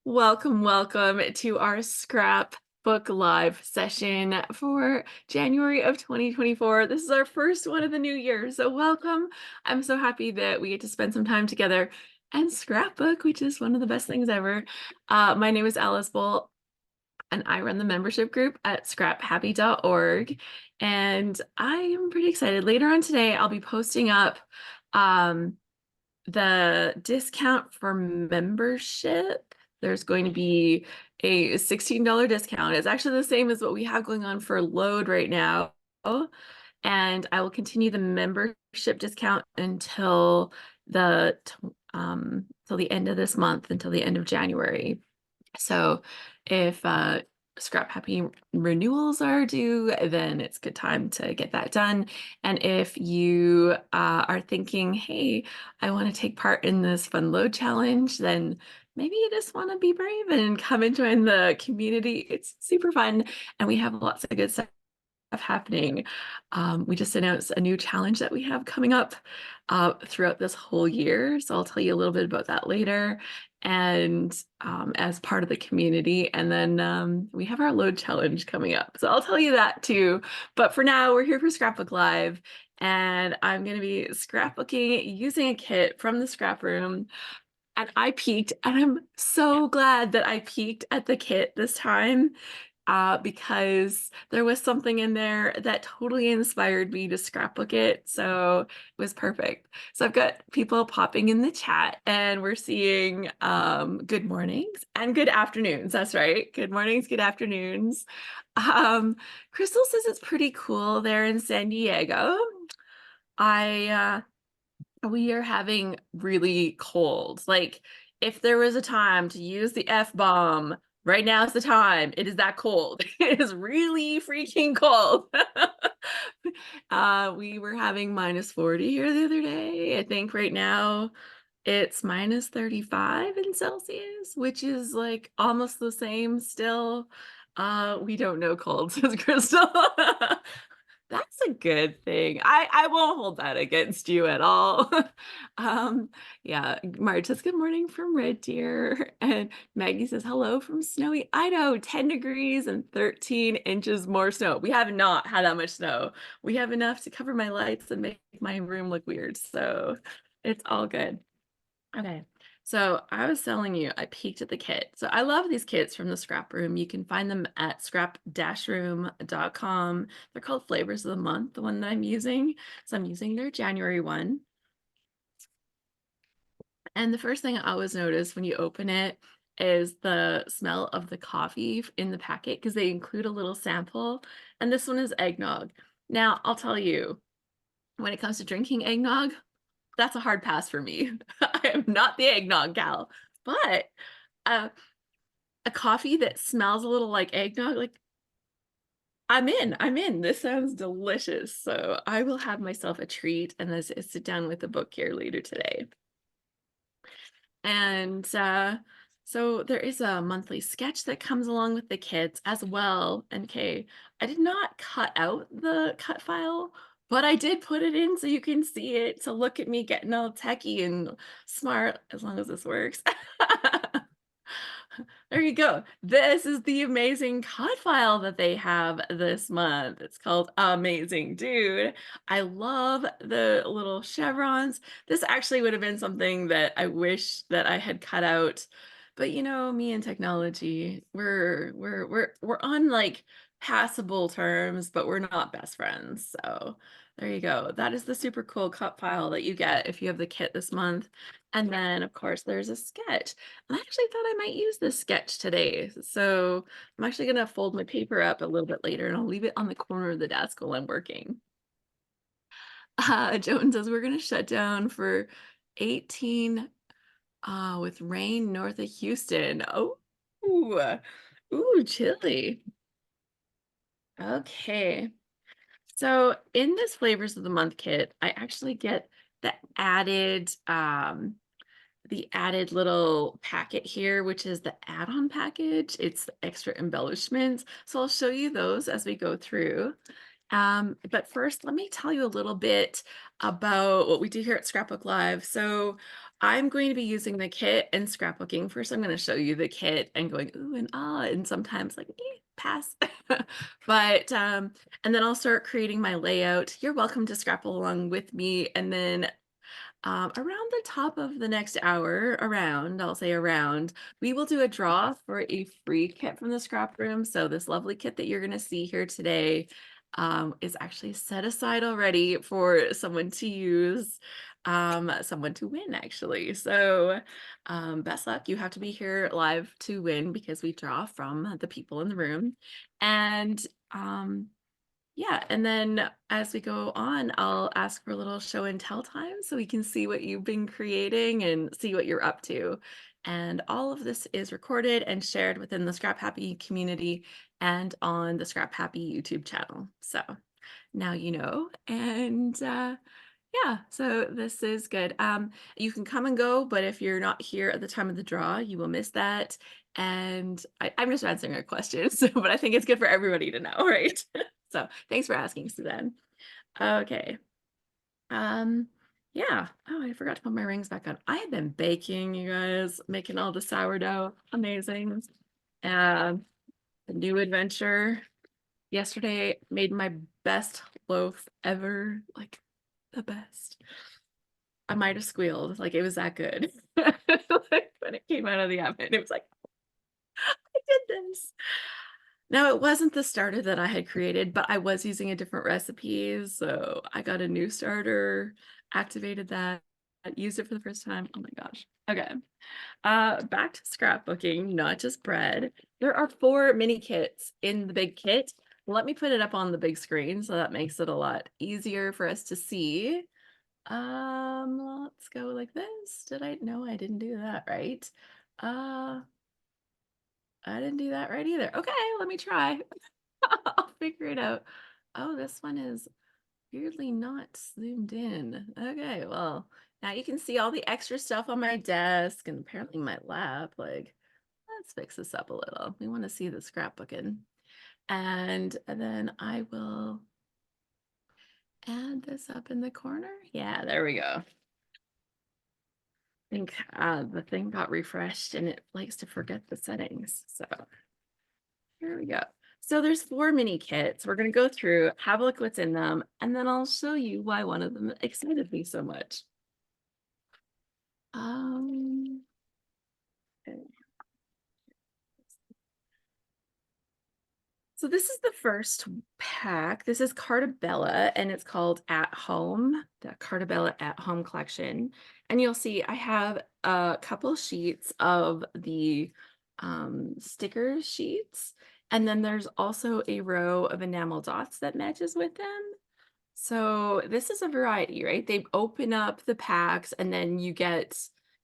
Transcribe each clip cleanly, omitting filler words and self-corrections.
Welcome to our Scrapbook live session for January of 2024. This is our first one of the new year, so welcome. I'm so happy that we get to spend some time together and scrapbook, which is one of the best things ever. My name is Alice Bolt, and I run the membership group at scraphappy.org, and I am pretty excited. Later on today, I'll be posting up um, the discount for membership. There's going to be a $16 discount. It's actually the same as what we have going on for Load right now. And I will continue the membership discount until till the end of this month, until the end of January. So if Scrap Happy renewals are due, then it's a good time to get that done. And if you are thinking, hey, I want to take part in this fun load challenge, then maybe you just want to be brave and come and join the community. It's super fun, and we have lots of good stuff happening. We just announced a new challenge that we have coming up throughout this whole year. So I'll tell you a little bit about that later. And as part of the community. And then we have our load challenge coming up. So I'll tell you that too. But for now, we're here for Scrapbook Live. And I'm going to be scrapbooking using a kit from the Scrap Room. And I peeked, and I'm so glad that I peeked at the kit this time because there was something in there that totally inspired me to scrapbook it. So it was perfect. So I've got people popping in the chat, and we're seeing good mornings and good afternoons. That's right. Good mornings, good afternoons. Crystal says it's pretty cool there in San Diego. We are having really cold. Like, if there was a time to use the F-bomb, right now is the time. It is that cold. It is really freaking cold. We were having -40 here the other day. I think right now it's -35 in Celsius, which is like almost the same still. We don't know cold, says Crystal. That's a good thing. I won't hold that against you at all. Um, yeah, Marge says good morning from Red Deer, and Maggie says hello from snowy Idaho, 10 degrees and 13 inches more snow. We have not had that much snow. We have enough to cover my lights and make my room look weird, so it's all good. Okay, so I was telling you, I peeked at the kit. So I love these kits from the Scrap Room. You can find them at scrap-room.com. They're called Flavors of the Month, the one that I'm using. So I'm using their January one. And the first thing I always notice when you open it is the smell of the coffee in the packet, because they include a little sample. And this one is eggnog. Now, I'll tell you, when it comes to drinking eggnog, that's a hard pass for me. I am not the eggnog gal, but uh, a coffee that smells a little like eggnog, like I'm in. I'm in. This sounds delicious. So I will have myself a treat and then sit down with a book here later today. And so there is a monthly sketch that comes along with the kits as well. And okay, I did not cut out the cut file, but I did put it in so you can see it. So look at me getting all techie and smart, as long as this works. There you go. This is the amazing cut file that they have this month. It's called Amazing Dude. I love the little chevrons. This actually would have been something that I wish that I had cut out. But you know, me and technology, we're on like passable terms, but we're not best friends. So there you go. That is the super cool cut file that you get if you have the kit this month. And then, of course, there's a sketch. I actually thought I might use this sketch today. So I'm actually going to fold my paper up a little bit later, and I'll leave it on the corner of the desk while I'm working. Joan says we're going to shut down for 18 with rain north of Houston. Oh, ooh, chilly. Okay. So in this Flavors of the Month kit, I actually get the added little packet here, which is the add-on package. It's the extra embellishments. So I'll show you those as we go through. But first, let me tell you a little bit about what we do here at Scrapbook Live. So I'm going to be using the kit and scrapbooking. First, I'm going to show you the kit and going ooh and ah, and sometimes like pass. But and then I'll start creating my layout. You're welcome to scrap along with me, and then around the top of the next hour, I'll say around, we will do a draw for a free kit from the scrap room. So this lovely kit that you're going to see here today is actually set aside already for someone to use, someone to win actually. So best luck. You have to be here live to win because we draw from the people in the room. And yeah, and then as we go on, I'll ask for a little show and tell time so we can see what you've been creating and see what you're up to. And all of this is recorded and shared within the Scrap Happy community and on the Scrap Happy YouTube channel. So now you know. And yeah, so this is good. You can come and go, but if you're not here at the time of the draw, you will miss that. And I'm just answering a question, so, but I think it's good for everybody to know, right? So thanks for asking, Suzanne. Okay. Um, yeah. Oh, I forgot to put my rings back on. I have been baking, you guys, making all the sourdough. Amazing. A new adventure. Yesterday made my best loaf ever, like the best. I might have squealed, like it was that good. Like, when it came out of the oven, it was like, I did this. Now, it wasn't the starter that I had created, but I was using a different recipe. So I got a new starter, activated that, used it for the first time. Oh my gosh. Okay. Back to scrapbooking, not just bread. There are 4 mini kits in the big kit. Let me put it up on the big screen so that makes it a lot easier for us to see. Let's go like this. Did I? No, I didn't do that right. Uh, I didn't do that right either. Okay, let me try. I'll figure it out. Oh, this one is weirdly not zoomed in. Okay, well, now you can see all the extra stuff on my desk and apparently my lap. Like, let's fix this up a little. We want to see the scrapbooking. And then I will add this up in the corner. Yeah, there we go. I think the thing got refreshed and it likes to forget the settings. So here we go. So there's 4 mini kits. We're going to go through, have a look what's in them, and then I'll show you why one of them excited me so much. Okay. So this is the first pack. This is Cartabella and it's called At Home, the Cartabella At Home collection. And you'll see I have a couple sheets of the sticker sheets. And then there's also a row of enamel dots that matches with them. So this is a variety, right? They open up the packs and then you get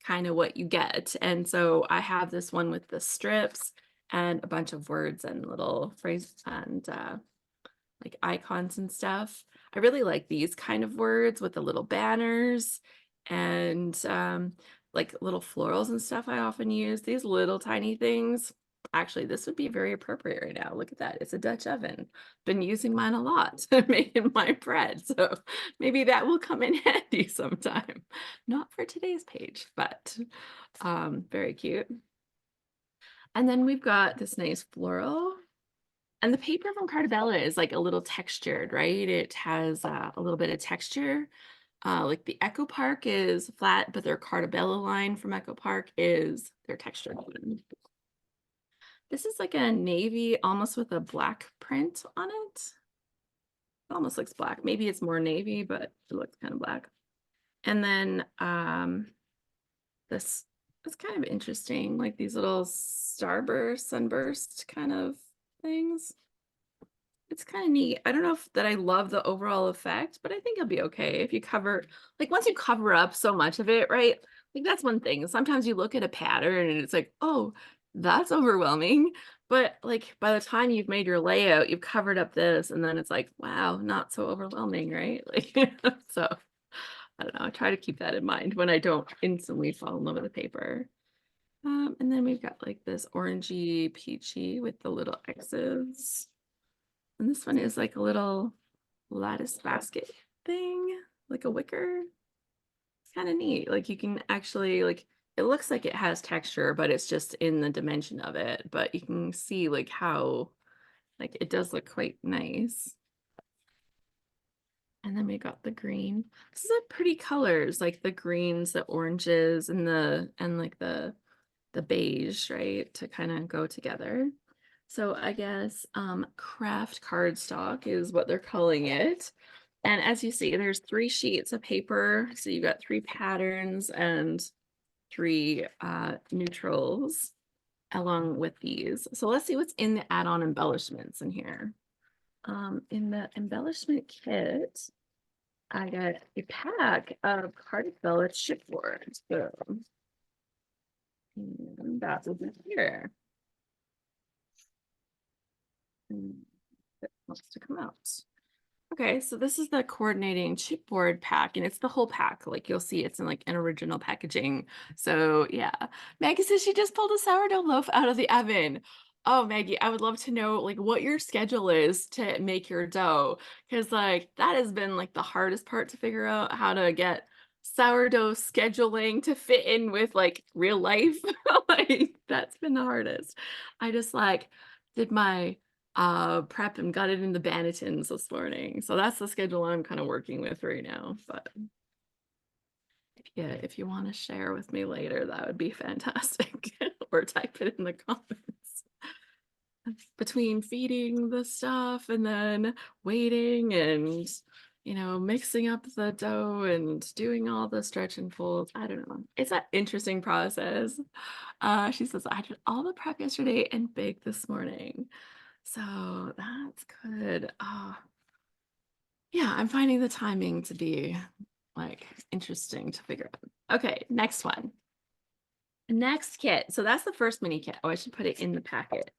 kind of what you get. And so I have this one with the strips and a bunch of words and little phrases and like icons and stuff. I really like these kind of words with the little banners and like little florals and stuff. I often use these little tiny things. Actually, this would be very appropriate right now. Look at that. It's a Dutch oven. Been using mine a lot making my bread. So maybe that will come in handy sometime. Not for today's page, but very cute. And then we've got this nice floral. And the paper from Cartabella is like a little textured, right? It has a little bit of texture. Like the Echo Park is flat, but their Cartabella line from Echo Park is their textured one. This is like a navy, almost with a black print on it. It almost looks black. Maybe it's more navy, but it looks kind of black. And then this is kind of interesting, like these little starburst, sunburst kind of things. It's kind of neat. I don't know if that I love the overall effect, but I think it'll be okay if you cover, like once you cover up so much of it, right? Like that's one thing. Sometimes you look at a pattern and it's like, oh, that's overwhelming. But like by the time you've made your layout, you've covered up this, and then it's like, wow, not so overwhelming, right? Like, so I don't know. I try to keep that in mind when I don't instantly fall in love with the paper. And then we've got like this orangey peachy with the little X's. And this one is like a little lattice basket thing, like a wicker. It's kind of neat. Like you can actually like it looks like it has texture, but it's just in the dimension of it. But you can see like how like it does look quite nice. And then we got the green. This is a pretty colors, like the greens, the oranges, and like the beige, right? To kind of go together. So I guess craft cardstock is what they're calling it. And as you see, there's 3 sheets of paper. So you got 3 patterns and 3 neutrals along with these. So let's see what's in the add-on embellishments in here. In the embellishment kit, I got a pack of card embellished chipboard. So and that will be here. And it wants to come out. Okay, so this is the coordinating chipboard pack, and it's the whole pack. Like you'll see, it's in like an original packaging. So yeah, Maggie says she just pulled a sourdough loaf out of the oven. Oh, Maggie, I would love to know like what your schedule is to make your dough, because like that has been like the hardest part to figure out how to get sourdough scheduling to fit in with like real life. Like that's been the hardest. I just like did my prep and got it in the Bannetons this morning. So that's the schedule I'm kind of working with right now. But yeah, if you want to share with me later, that would be fantastic. Or type it in the comments. Between feeding the stuff and then waiting and mixing up the dough and doing all the stretch and fold. I don't know. It's an interesting process. She says, I did all the prep yesterday and baked this morning. So that's good. Yeah, I'm finding the timing to be like interesting to figure out. Okay, next one. Next kit. So that's the first mini kit. Oh, I should put it in the packet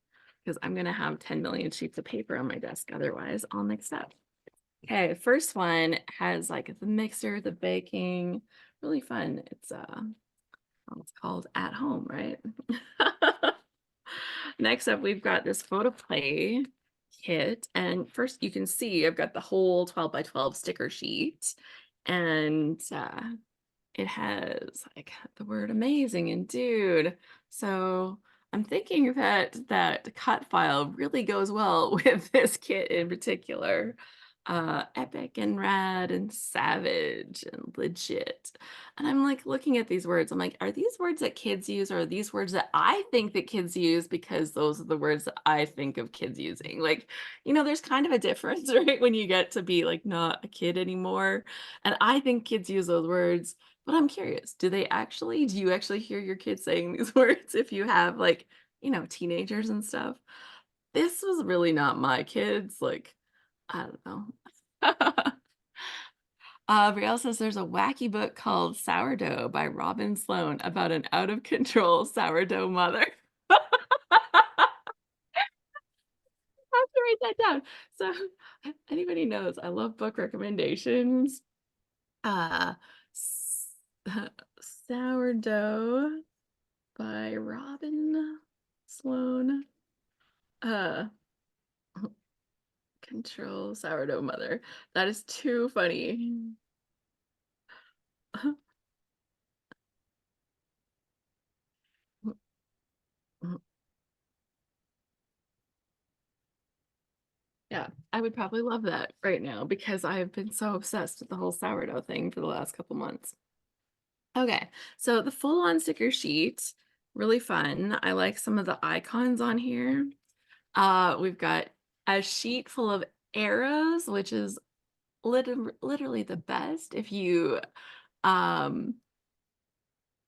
because I'm gonna have 10 million sheets of paper on my desk. Otherwise, I'll mix up. Okay, first one has like the mixer, the baking, really fun. It's called At Home, right? Next up, we've got this photo play kit. And first you can see I've got the whole 12 by 12 sticker sheet. And it has like the word amazing and dude. So I'm thinking that that cut file really goes well with this kit in particular. Epic and rad and savage and legit. And I'm like looking at these words. I'm like, are these words that kids use or are these words that I think that kids use because those are the words that I think of kids using? Like, there's kind of a difference, right? When you get to be like not a kid anymore. And I think kids use those words, but I'm curious, do you actually hear your kids saying these words if you have like, teenagers and stuff? This was really not my kids. Like, I don't know. Brielle says there's a wacky book called Sourdough by Robin Sloan about an out of control sourdough mother. I have to write that down. So, anybody knows, I love book recommendations. Uh, Sourdough by Robin Sloan. Uh, Control sourdough mother. That is too funny. Yeah, I would probably love that right now because I have been so obsessed with the whole sourdough thing for the last couple months. Okay, so the full-on sticker sheet, really fun. I like some of the icons on here. We've got a sheet full of arrows, which is literally the best if you um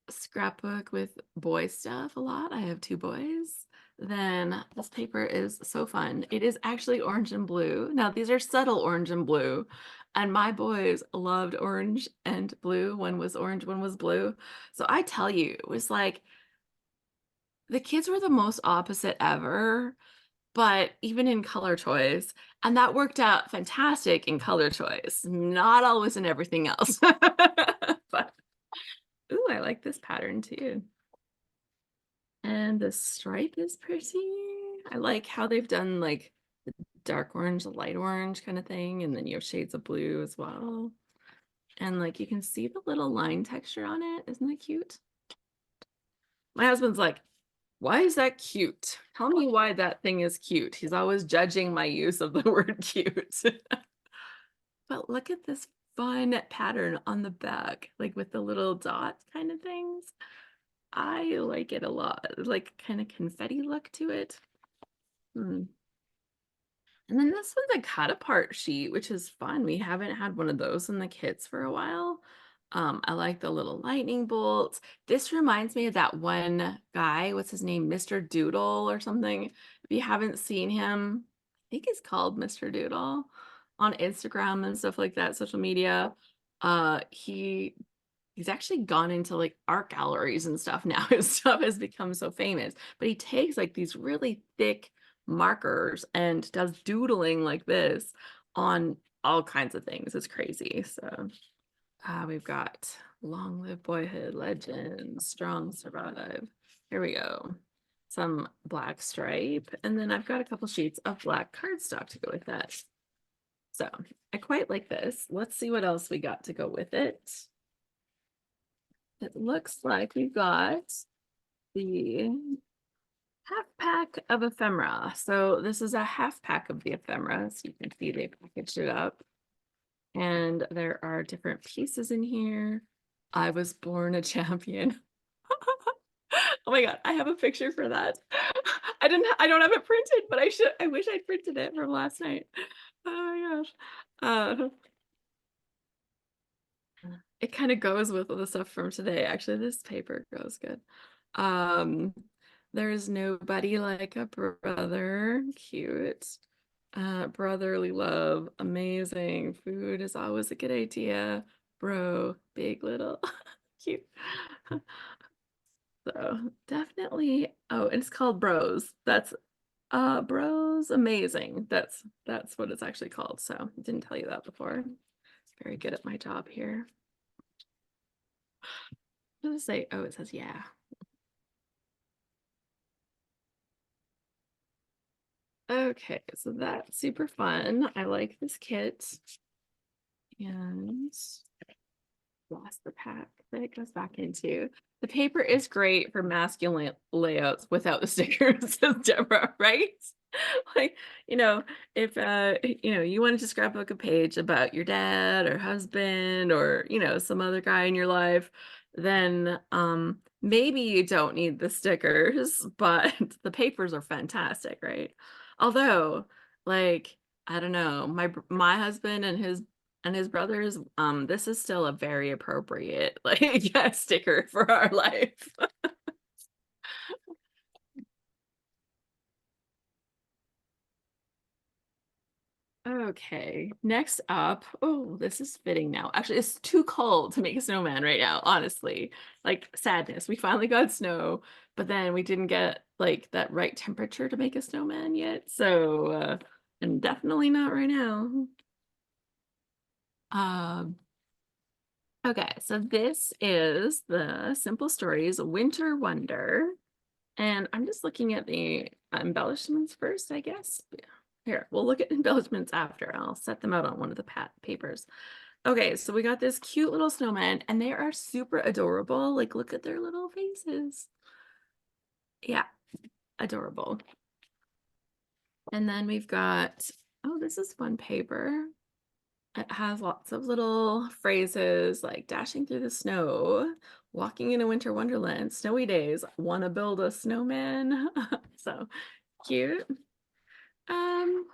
scrapbook with boy stuff a lot. I have 2 boys. Then this paper is so fun. It is actually orange and blue. Now these are subtle orange and blue, and my boys loved orange and blue. One was orange, one was blue. So I tell you, it was like the kids were the most opposite ever, but even in color choice, and that worked out fantastic in color choice, not always in everything else. But ooh, I like this pattern too. And the stripe is pretty. I like how they've done like the dark orange, the light orange kind of thing, and then you have shades of blue as well. And like you can see the little line texture on it. Isn't that cute? My husband's like, why is that cute? Tell me why that thing is cute. He's always judging my use of the word cute. But look at this fun pattern on the back, like with the little dot kind of things. I like it a lot. Like kind of confetti look to it. Hmm. And then this one's a cut apart sheet, which is fun. We haven't had one of those in the kits for a while. I like the little lightning bolts. This reminds me of that one guy, what's his name? Mr. Doodle or something. If you haven't seen him, I think he's called Mr. Doodle on Instagram and stuff like that, social media. He's actually gone into like art galleries and stuff now. His stuff has become so famous, but he takes like these really thick markers and does doodling like this on all kinds of things. It's crazy. So we've got Long Live Boyhood, Legends, Strong Survive. Here we go. Some black stripe. And then I've got a couple sheets of black cardstock to go with that. So I quite like this. Let's see what else we got to go with it. It looks like we've got the half pack of ephemera. So this is a half pack of the ephemera. So you can see they packaged it up. And there are different pieces in here. I was born a champion. Oh my God, I have a picture for that. I don't have it printed, but I wish I'd printed it from last night. Oh my gosh. It kind of goes with the stuff from today. Actually, this paper goes good. Um, there's nobody like a brother. Cute. Brotherly love. Amazing. Food is always a good idea. Bro, big little. Cute. So definitely. Oh, and it's called Bros. That's Bros Amazing. That's what it's actually called. So I didn't tell you that before. Very good at my job here. What does it say? Oh, it says yeah. Okay, so that's super fun. I like this kit. And lost the pack that it goes back into. The paper is great for masculine layouts without the stickers, says Deborah, right? Like, if you wanted to scrapbook a page about your dad or husband or, some other guy in your life, then maybe you don't need the stickers, but the papers are fantastic, right? Although, like, I don't know, my husband and his brothers, this is still a very appropriate like yeah, sticker for our life. Okay, next up. Oh, this is fitting now. Actually, it's too cold to make a snowman right now, honestly. Like sadness. We finally got snow, but then we didn't get like that right temperature to make a snowman yet. So, and definitely not right now. Um, okay, so this is the Simple Stories Winter Wonder. And I'm just looking at the embellishments first, I guess. Yeah. Here, we'll look at embellishments after. I'll set them out on one of the papers. Okay, so we got this cute little snowman, and they are super adorable. Like, look at their little faces. Yeah, adorable. And then we've got, oh, this is fun paper. It has lots of little phrases like dashing through the snow, walking in a winter wonderland, snowy days, want to build a snowman. So cute. Um,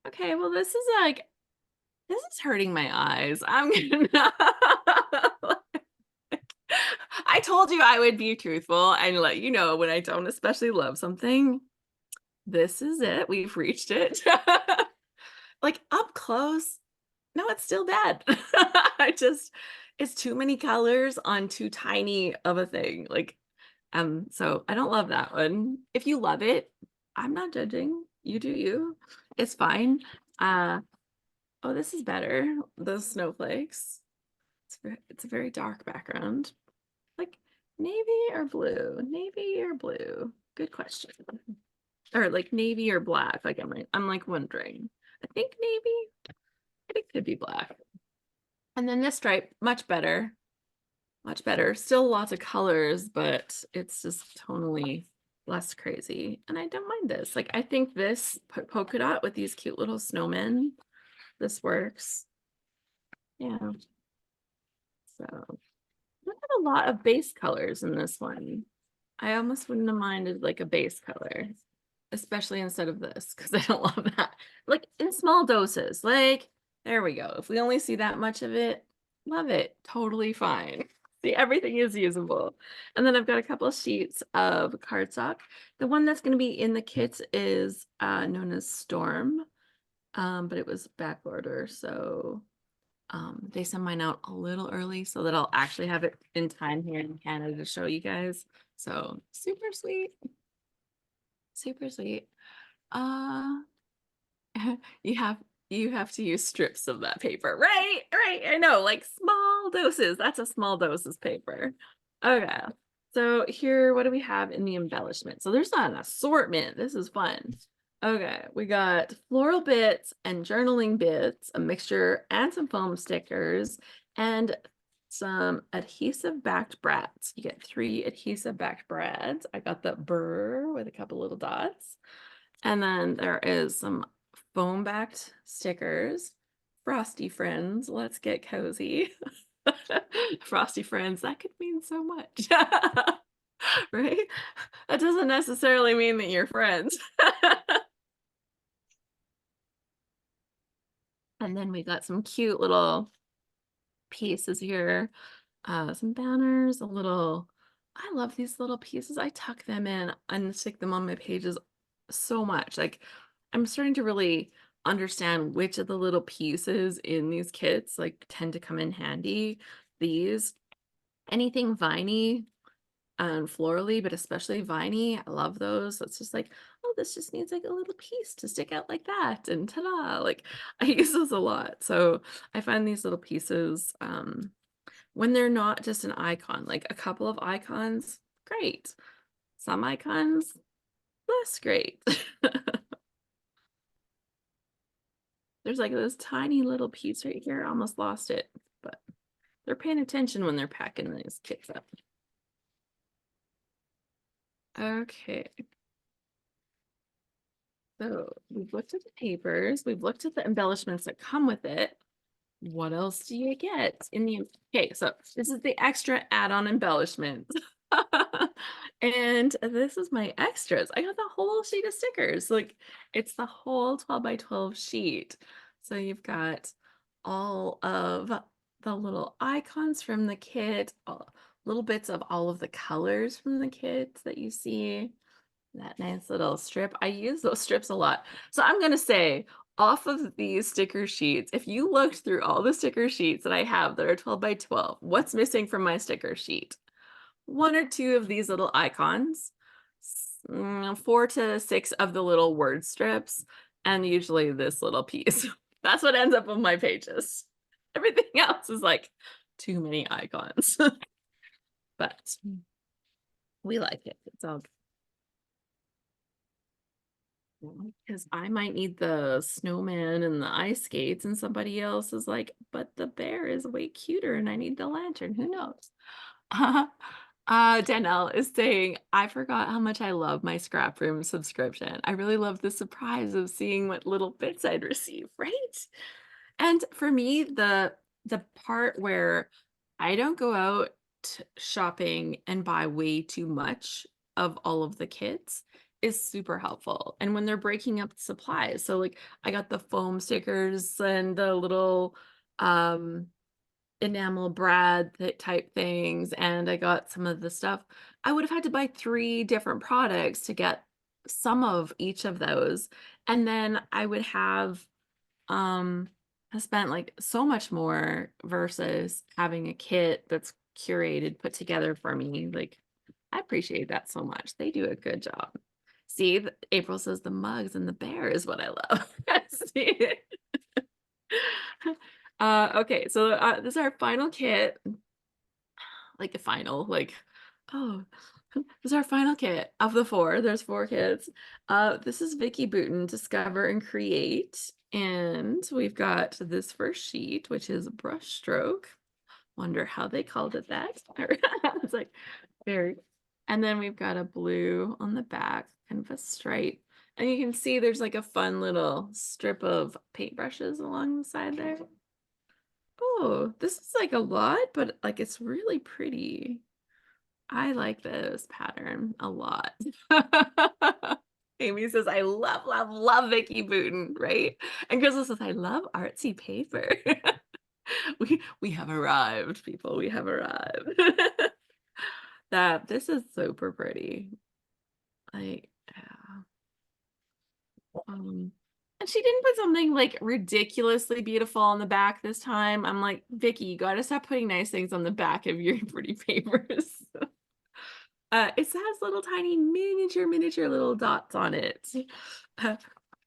okay, well, this is hurting my eyes. I'm gonna I told you I would be truthful and let you know when I don't especially love something. This is it. We've reached it. Like up close. No, it's still bad. It's too many colors on too tiny of a thing. Like, so I don't love that one. If you love it, I'm not judging. You do you. It's fine. Uh, oh, this is better. Those snowflakes. It's a very dark background. Like navy or blue? Navy or blue? Good question. Or like navy or black? Like I'm like wondering. I think navy. I think it could be black. And then this stripe, much better, much better. Still lots of colors, but it's just tonally less crazy. And I don't mind this. Like, I think this polka dot with these cute little snowmen, this works. Yeah. So I have a lot of base colors in this one. I almost wouldn't have minded like a base color, especially instead of this, because I don't love that. Like in small doses, like there we go. If we only see that much of it, love it. Totally fine. See, everything is usable. And then I've got a couple of sheets of cardstock. The one that's going to be in the kits is known as Storm, but it was back order, so they send mine out a little early so that I'll actually have it in time here in Canada to show you guys. So super sweet. Super sweet. Uh you have you have to use strips of that paper. Right, right. I know, like small doses. That's a small doses paper. Okay. So here, what do we have in the embellishment? So there's not an assortment. This is fun. Okay, we got floral bits and journaling bits, a mixture, and some foam stickers, and some adhesive backed brads. You get 3 adhesive backed brads. I got the burr with a couple little dots. And then there is some foam backed stickers. Frosty friends, let's get cozy. Frosty friends, that could mean so much. Right? That doesn't necessarily mean that you're friends. And then we got some cute little pieces here. Some banners, a little, I love these little pieces. I tuck them in and stick them on my pages so much. Like I'm starting to really understand which of the little pieces in these kits like tend to come in handy. These, anything viney and florally, but especially viney, I love those. It's just like, oh, this just needs like a little piece to stick out like that, and ta-da! Like I use those a lot. So I find these little pieces when they're not just an icon, like a couple of icons, great. Some icons, less great. There's like this tiny little piece right here. I almost lost it, but they're paying attention when they're packing these kits up. Okay. So we've looked at the papers, we've looked at the embellishments that come with it. What else do you get in the, okay, so this is the extra add-on embellishment. And this is my extras. I got the whole sheet of stickers. Like it's the whole 12 by 12 sheet. So you've got all of the little icons from the kit, little bits of all of the colors from the kit that you see. That nice little strip. I use those strips a lot. So I'm going to say off of these sticker sheets, if you looked through all the sticker sheets that I have that are 12 by 12, what's missing from my sticker sheet? 1 or 2 of these little icons, 4 to 6 of the little word strips, and usually this little piece. That's what ends up on my pages. Everything else is like too many icons. But we like it. It's all good. Because I might need the snowman and the ice skates, and somebody else is like, but the bear is way cuter and I need the lantern. Who knows? Danielle is saying, I forgot how much I love my ScrapRoom subscription. I really love the surprise of seeing what little bits I'd receive, right? And for me, the part where I don't go out shopping and buy way too much of all of the kits is super helpful. And when they're breaking up supplies, so like I got the foam stickers and the little enamel brad type things, and I got some of the stuff. I would have had to buy 3 different products to get some of each of those. And then I would have I spent like so much more versus having a kit that's curated, put together for me. Like I appreciate that so much. They do a good job. See, April says the mugs and the bear is what I love. See? Okay, so this is our final kit. Like the final, like, oh, this is our final kit of the 4. There's 4 kits. This is Vicky Booten, Discover and Create. And we've got this first sheet, which is brush stroke. Wonder how they called it that. It's like very, and then we've got a blue on the back, kind of a stripe. And you can see there's like a fun little strip of paintbrushes along the side there. Oh, this is like a lot, but like it's really pretty. I like this pattern a lot. Amy says, I love, love, love Vicky Booten, right? And Crystal says, I love artsy paper. We have arrived, people. We have arrived. That this is super pretty. Like, yeah. And she didn't put something like ridiculously beautiful on the back this time. I'm like, Vicky, you gotta stop putting nice things on the back of your pretty papers. It has little tiny miniature little dots on it.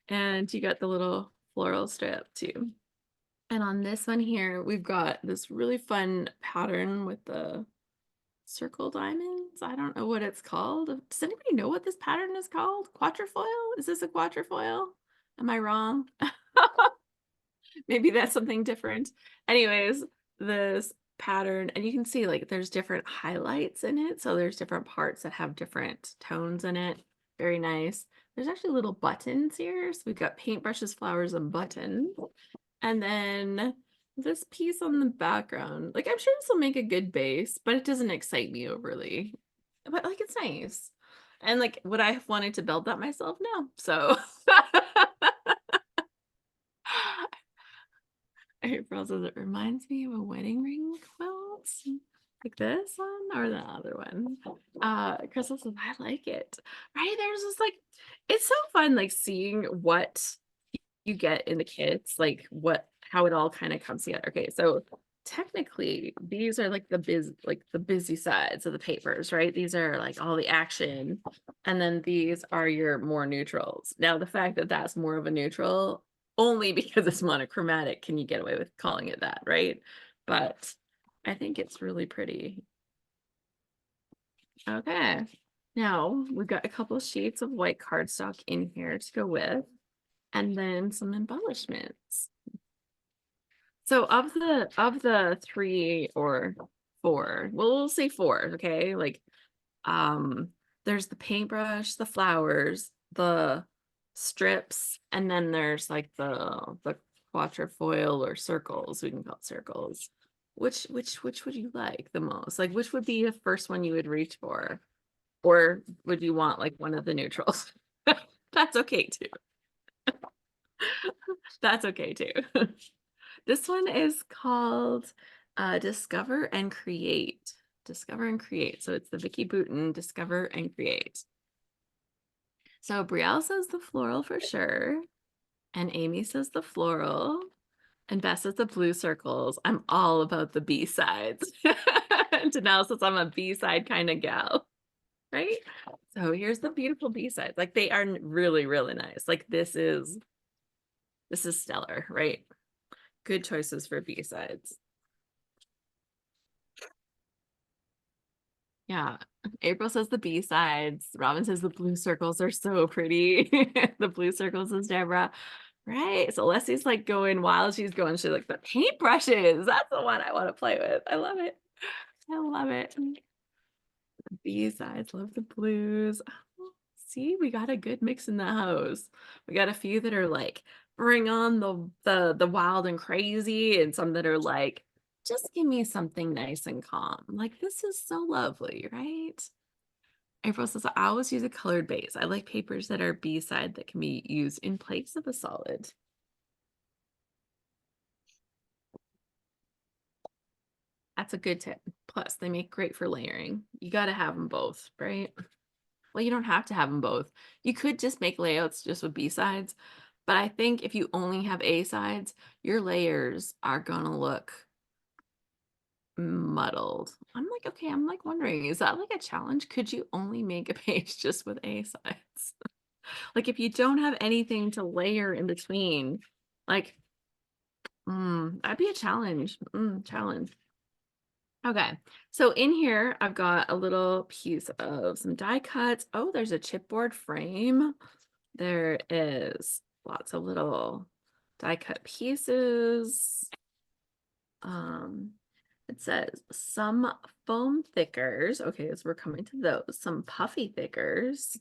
And you got the little floral strip too. And on this one here, we've got this really fun pattern with the circle diamonds. I don't know what it's called. Does anybody know what this pattern is called? Quatrefoil? Is this a quatrefoil? Am I wrong? Maybe that's something different. Anyways, this pattern, and you can see like there's different highlights in it. So there's different parts that have different tones in it. Very nice. There's actually little buttons here. So we've got paintbrushes, flowers, and buttons. And then this piece on the background, like I'm sure this will make a good base, but it doesn't excite me overly. But like it's nice. And like would I have wanted to build that myself? No. So April says it reminds me of a wedding ring quilt. Like this one or the other one. Crystal says, I like it. Right? There's just like it's so fun like seeing what you get in the kits, like how it all kind of comes together. Okay, so technically these are like the busy sides of the papers, right? These are like all the action, and then these are your more neutrals. Now the fact that that's more of a neutral only because it's monochromatic can you get away with calling it that, right? But I think it's really pretty. Okay, now we've got a couple sheets of white cardstock in here to go with, and then some embellishments. So of the three or four, well, we'll say four, okay? Like, there's the paintbrush, the flowers, the strips, and then there's like the quatrefoil or circles. We can call it circles. Which would you like the most? Like, which would be the first one you would reach for? Or would you want like one of the neutrals? That's okay too. That's okay too. This one is called Discover and Create. Discover and Create. So it's the Vicky Booten Discover and Create. So Brielle says the floral for sure. And Amy says the floral. And Beth says the blue circles. I'm all about the B-sides. And Danelle says I'm a B-side kind of gal. Right? So here's the beautiful B-sides. Like they are really, really nice. Like this is stellar, right? Good choices for B-sides. Yeah. April says the B-sides. Robin says the blue circles are so pretty. The blue circles is Deborah. Right. So Leslie's like going wild. She's like the paintbrushes. That's the one I want to play with. I love it. I love it. B-sides, love the blues. Oh, see, we got a good mix in the house. We got a few that are like bring on the wild and crazy, and some that are like just give me something nice and calm. Like this is so lovely, right? April says I always use a colored base. I like papers that are B-side that can be used in place of a solid. That's a good tip. Plus, they make great for layering. You got to have them both, right? Well, you don't have to have them both. You could just make layouts just with B-sides, but I think if you only have A-sides, your layers are gonna look muddled. I'm like, okay, I'm like wondering, is that like a challenge? Could you only make a page just with A-sides? Like if you don't have anything to layer in between, like, that'd be a challenge. Challenge. Okay, so in here, I've got a little piece of some die cuts. Oh, there's a chipboard frame. There is lots of little die cut pieces. It says some foam thickers. Okay, so we're coming to those. Some puffy thickers,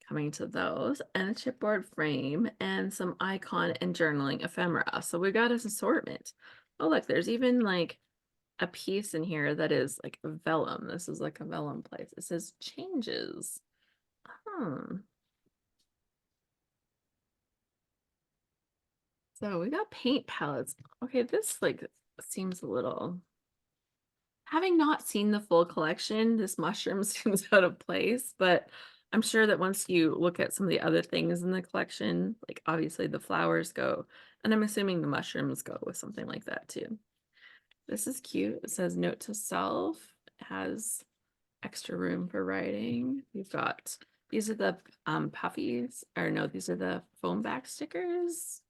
coming to those, and a chipboard frame, and some icon and journaling ephemera. So we got this assortment. Oh, look, there's even like a piece in here that is like a vellum. This is like a vellum place. It says changes. Hmm. So we got paint palettes. Okay, this like seems a little, having not seen the full collection, this mushroom seems out of place, but I'm sure that once you look at some of the other things in the collection, like obviously the flowers go, and I'm assuming the mushrooms go with something like that too. This is cute. It says note to self. It has extra room for writing. We've got, these are the puffies, or no, these are the foam back stickers.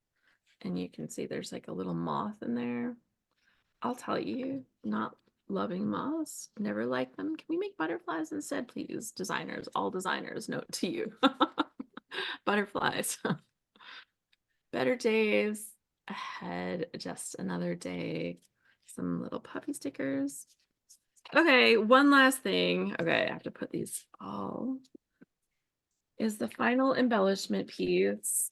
And you can see there's like a little moth in there. I'll tell you, not loving moths, never like them. Can we make butterflies instead, please? Designers, all designers, note to you. Butterflies. Better days ahead, just another day. Some little puppy stickers. Okay, one last thing. Okay, I have to put these all. Is the final embellishment piece.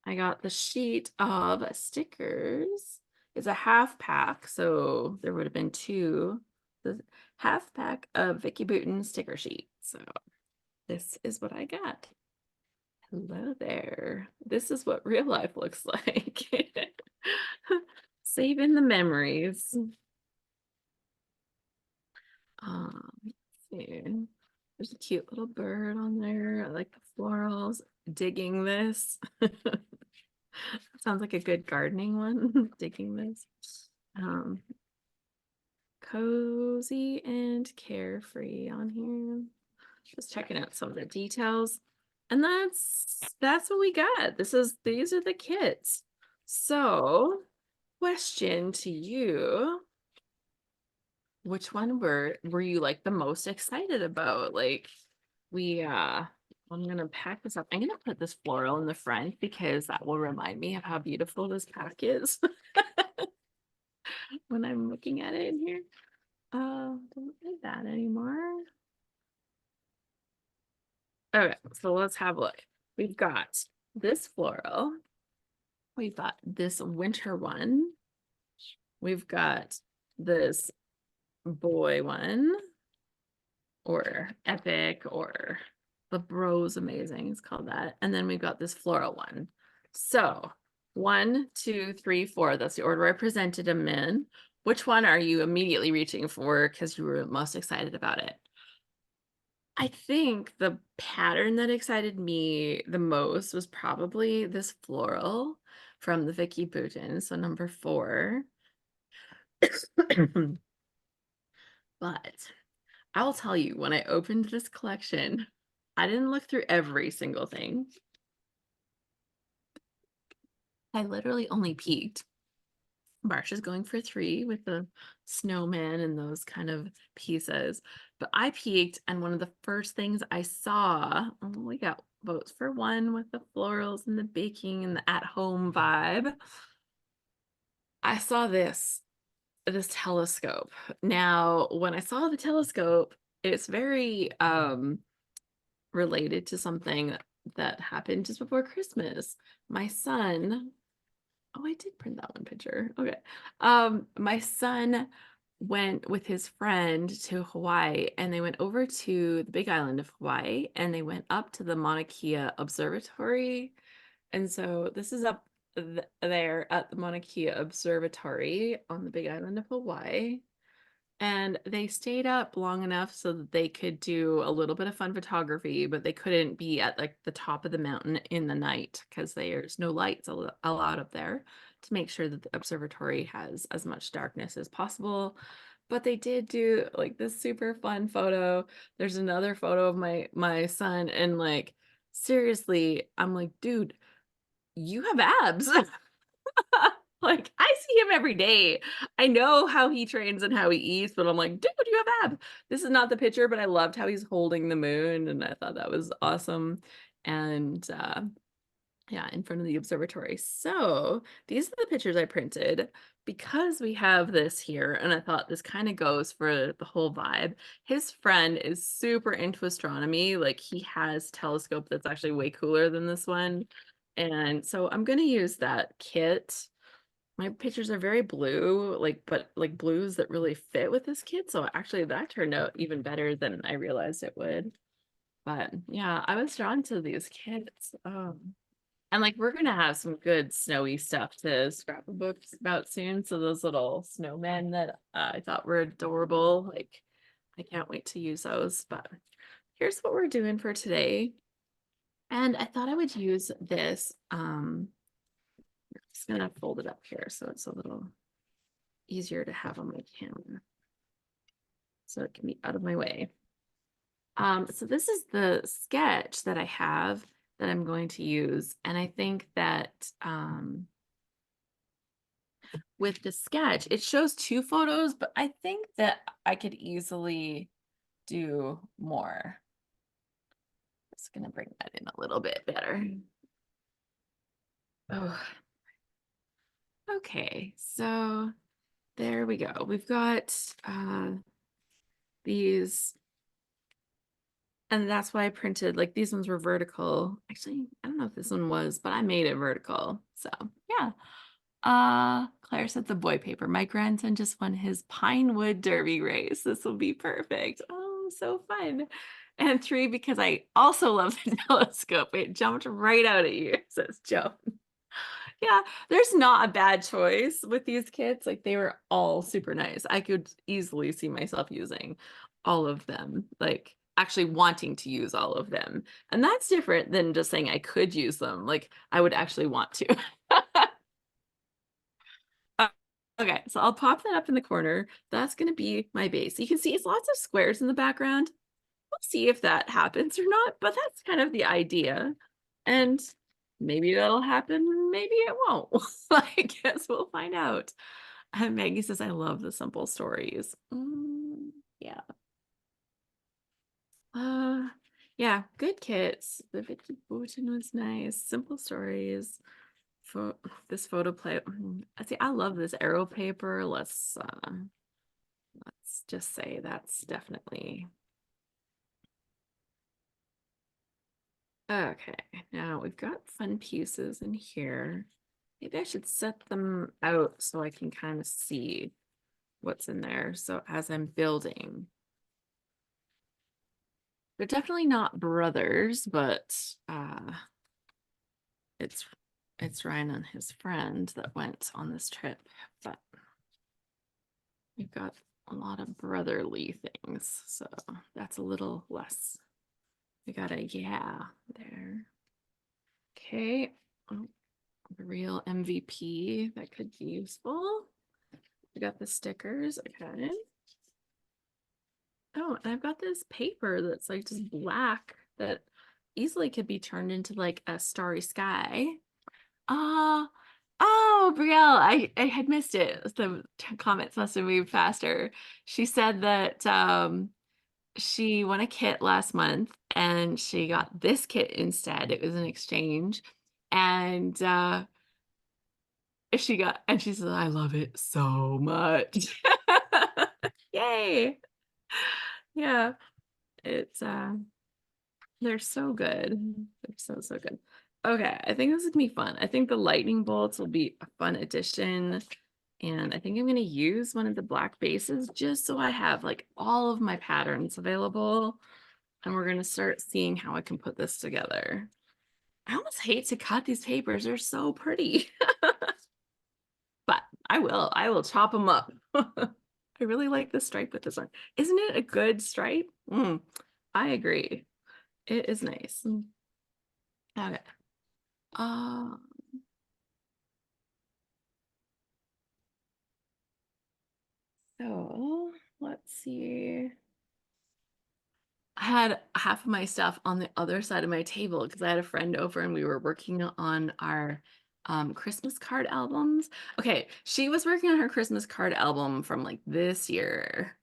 I got the sheet of stickers. It's a half pack, so there would have been two. The half pack of Vicky Bouton sticker sheet. So this is what I got. Hello there. This is what real life looks like. Saving the memories. Let's see. There's a cute little bird on there. I like the florals. Digging this. Sounds like a good gardening one. Digging this. Um, Cozy and carefree on here. Just checking out some of the details. And that's what we got. These are the kits. So, question to you. Which one were you like the most excited about? Like I'm gonna pack this up. I'm gonna put this floral in the front because that will remind me of how beautiful this pack is when I'm looking at it in here. Don't need that anymore. Okay, so let's have a look. We've got this floral. We've got this winter one. We've got this boy one, or epic, or the bro's amazing. It's called that. And then we've got this floral one. So 1, 2, 3, 4. That's the order I presented them in. Which one are you immediately reaching for because you were most excited about it? I think the pattern that excited me the most was probably this floral from the Vicky Bouton, so number 4. But I'll tell you, when I opened this collection, I didn't look through every single thing. I literally only peeked. Marsha's going for 3 with the snowman and those kind of pieces. But I peeked, and one of the first things I saw, oh, we got votes for 1 with the florals and the baking and the at-home vibe. I saw this telescope. Now, when I saw the telescope, it's very related to something that happened just before Christmas. My son, oh, I did print that one picture. Okay. My son went with his friend to Hawaii, and they went over to the Big Island of Hawaii, and they went up to the Mauna Kea Observatory. And so this is up there at the Mauna Kea Observatory on the Big Island of Hawaii. And they stayed up long enough so that they could do a little bit of fun photography, but they couldn't be at like the top of the mountain in the night because there's no lights allowed up there, to make sure that the observatory has as much darkness as possible. But they did do like this super fun photo. There's another photo of my son, and like seriously, I'm like, dude, you have abs. Like, I see him every day. I know how he trains and how he eats, but I'm like, dude, you have abs. This is not the picture, but I loved how he's holding the moon, and I thought that was awesome. And Yeah, in front of the observatory. So these are the pictures I printed because we have this here, and I thought this kind of goes for the whole vibe. His friend is super into astronomy. Like he has a telescope that's actually way cooler than this one. And so I'm gonna use that kit. My pictures are very blue, like, but like blues that really fit with this kit. So actually that turned out even better than I realized it would. But yeah, I was drawn to these kits. And like we're gonna have some good snowy stuff to scrapbook about soon. So those little snowmen that I thought were adorable, like I can't wait to use those. But here's what we're doing for today. And I thought I would use this. Just gonna fold it up here so it's a little easier to have on my camera. So it can be out of my way. So this is the sketch that I have that I'm going to use. And I think that with the sketch, it shows two photos, but I think that I could easily do more. Just gonna bring that in a little bit better. Oh, okay. So there we go. We've got these, and that's why I printed, like these ones were vertical. Actually, I don't know if this one was, but I made it vertical. So yeah. Claire said the boy paper. My grandson just won his Pinewood Derby race. This will be perfect. Oh, so fun. And 3, because I also love the telescope. It jumped right out at you, says Joe. Yeah, there's not a bad choice with these kits. Like they were all super nice. I could easily see myself using all of them, like actually wanting to use all of them. And that's different than just saying I could use them. Like I would actually want to. Uh, Okay, so I'll pop that up in the corner. That's going to be my base. You can see it's lots of squares in the background. We'll see if that happens or not, but that's kind of the idea. And maybe that'll happen, maybe it won't. I guess we'll find out. And Maggie says, I love the simple stories. Yeah. Uh, yeah, good kits. The Vicky Boutin was nice. Simple stories. This photo play. I see. I love this arrow paper. Let's just say that's definitely okay. Now we've got fun pieces in here. Maybe I should set them out so I can kind of see what's in there. So as I'm building, they're definitely not brothers, but it's it's Ryan and his friend that went on this trip. But we've got a lot of brotherly things, so that's a little less. We got a yeah there. Okay. Oh, the real MVP that could be useful. We got the stickers. Okay. Oh, and I've got this paper that's like just black that easily could be turned into like a starry sky. Ah, oh, Brielle, I had missed it. The comments must have moved faster. She said that she won a kit last month and she got this kit instead. It was an exchange. And she said, I love it so much. Yay. Yeah, it's they're so good. They're so good. Okay, I think this is gonna be fun. I think the lightning bolts will be a fun addition. And I think I'm gonna use one of the black bases just so I have like all of my patterns available. And we're gonna start seeing how I can put this together. I almost hate to cut these papers. They're so pretty. But I will chop them up. I really like the stripe with this one. Isn't it a good stripe? I agree. It is nice. Okay. Uh, so let's see. I had half of my stuff on the other side of my table because I had a friend over and we were working on our Christmas card albums. Okay, she was working on her Christmas card album from like this year.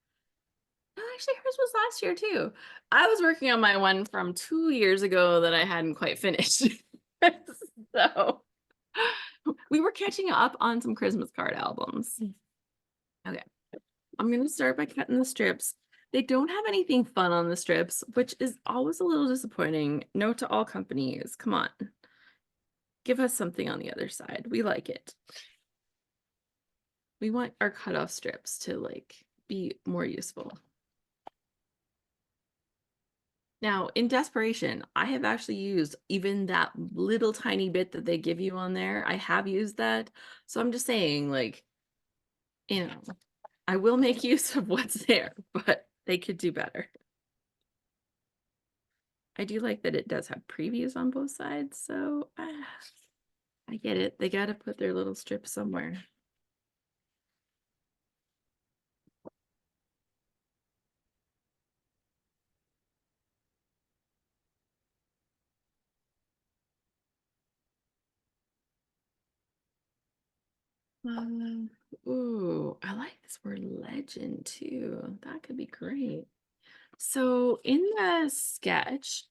No, actually, hers was last year too. I was working on my one from 2 years ago that I hadn't quite finished. So we were catching up on some Christmas card albums. Okay. I'm going to start by cutting the strips. They don't have anything fun on the strips, which is always a little disappointing. Note to all companies, come on. Give us something on the other side. We like it. We want our cutoff strips to like be more useful. Now, in desperation, I have actually used even that little tiny bit that they give you on there. I have used that. So I'm just saying, like, you know, I will make use of what's there, but they could do better. I do like that it does have previews on both sides, so I get it. They got to put their little strip somewhere. Ooh, I like this word legend too. That could be great. So in the sketch,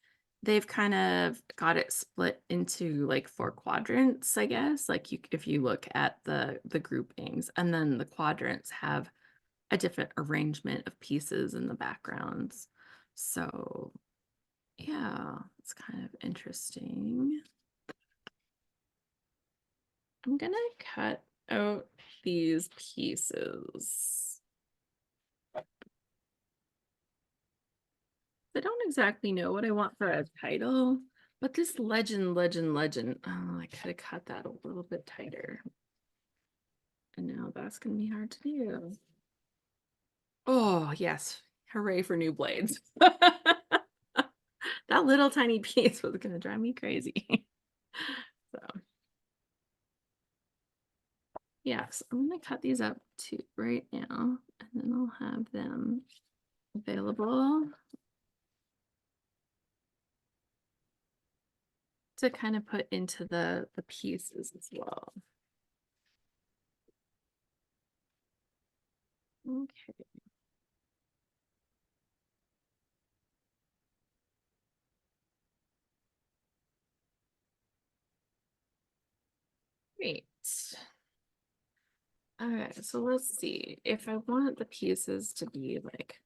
they've kind of got it split into like 4 quadrants, I guess. Like you, if you look at the groupings, and then the quadrants have a different arrangement of pieces in the backgrounds. So yeah, it's kind of interesting. I'm gonna cut out these pieces. I don't exactly know what I want for a title, but this legend. Oh, I could have cut that a little bit tighter. And now that's gonna be hard to do. Oh, yes. Hooray for new blades. That little tiny piece was gonna drive me crazy. So yes, I'm gonna cut these up to right now, and then I'll have them available to kind of put into the pieces as well. Okay. Great. All right, so let's see. If I want the pieces to be like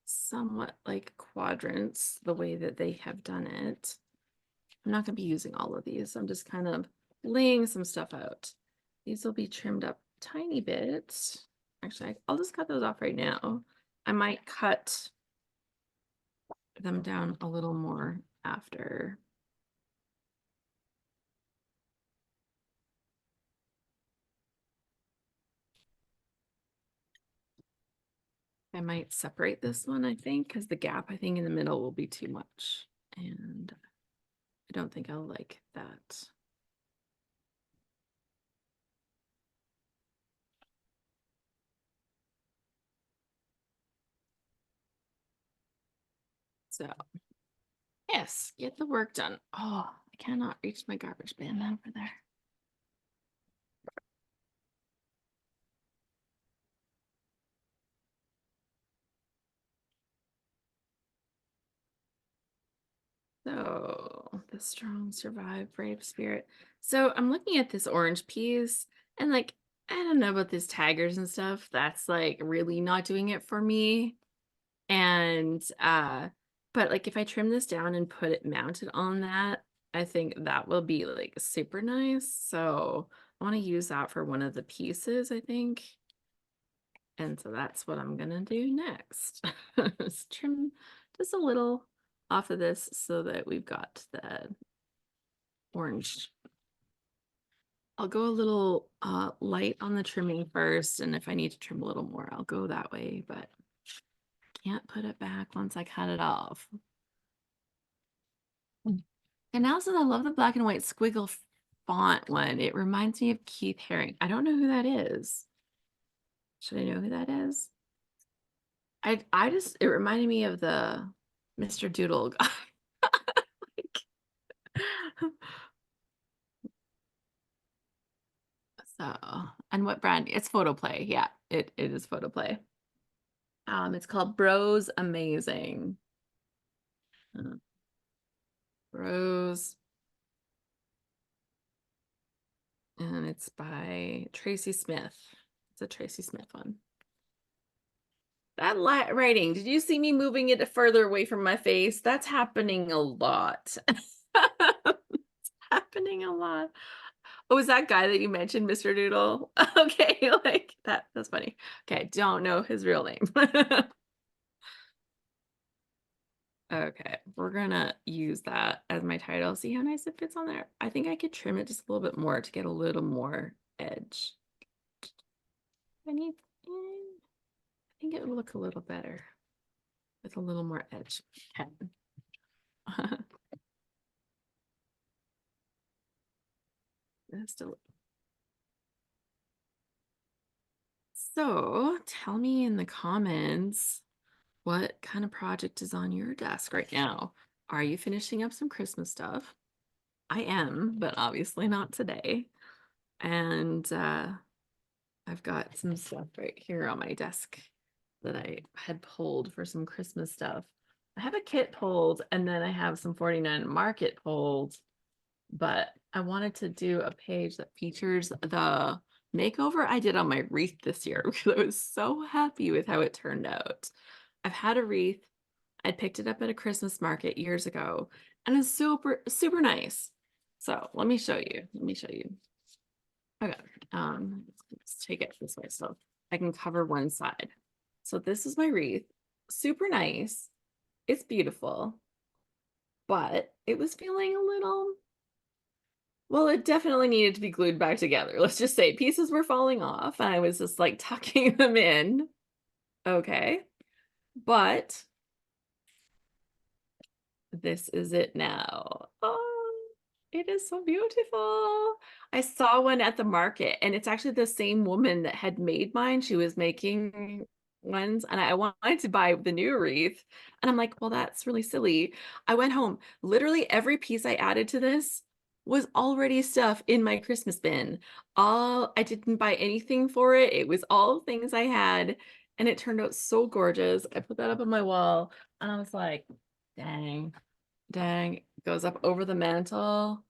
somewhat like quadrants, the way that they have done it, I'm not going to be using all of these. I'm just kind of laying some stuff out. These will be trimmed up tiny bit. Actually, I'll just cut those off right now. I might cut them down a little more after. I might separate this one, I think, because the gap, I think, in the middle will be too much. And I don't think I'll like that. So, yes, get the work done. Oh, I cannot reach my garbage bin over there. So, the strong survive, brave spirit. So, I'm looking at this orange piece and like, I don't know about these taggers and stuff. That's like really not doing it for me. And but like if I trim this down and put it mounted on that, I think that will be like super nice. So I want to use that for one of the pieces, I think. And so that's what I'm gonna do next. Just trim just a little off of this so that we've got the orange. I'll go a little light on the trimming first, and if I need to trim a little more, I'll go that way, but can't put it back once I cut it off. And also, I love the black and white squiggle font one. It reminds me of Keith Haring. I don't know who that is. Should I know who that is? I just it reminded me of the Mr. Doodle guy. Like, so, and what brand? It's Photoplay. Yeah, it is Photoplay. It's called Bros Amazing. Uh, Bros And it's by Tracy Smith. It's a Tracy Smith one. That writing, did you see me moving it further away from my face? That's happening a lot. It's happening a lot. Oh, was that guy that you mentioned, Mr. Doodle? Okay, like that's funny. Okay, don't know his real name. Okay, we're gonna use that as my title. See how nice it fits on there? I think I could trim it just a little bit more to get a little more edge. I need, I think it would look a little better with a little more edge. Okay. Still. So tell me in the comments what kind of project is on your desk right now. Are you finishing up some Christmas stuff? I am, but obviously not today. And I've got some stuff right here on my desk that I had pulled for some Christmas stuff. I have a kit pulled and then I have some 49 Market pulled, but I wanted to do a page that features the makeover I did on my wreath this year because I was so happy with how it turned out. I've had a wreath. I picked it up at a Christmas market years ago and it's super, super nice. So let me show you. Let me show you. Okay, let's take it this way so I can cover one side. So this is my wreath. Super nice. It's beautiful, but it was feeling a little, well, it definitely needed to be glued back together. Let's just say pieces were falling off and I was just like tucking them in. Okay, but this is it now. Oh, it is so beautiful. I saw one at the market and it's actually the same woman that had made mine. She was making ones and I wanted to buy the new wreath. And I'm like, well, that's really silly. I went home. Literally every piece I added to this was already stuff in my Christmas bin. All I didn't buy anything for it. It was all things I had. And it turned out so gorgeous. I put that up on my wall and I was like, dang. Dang, goes up over the mantle.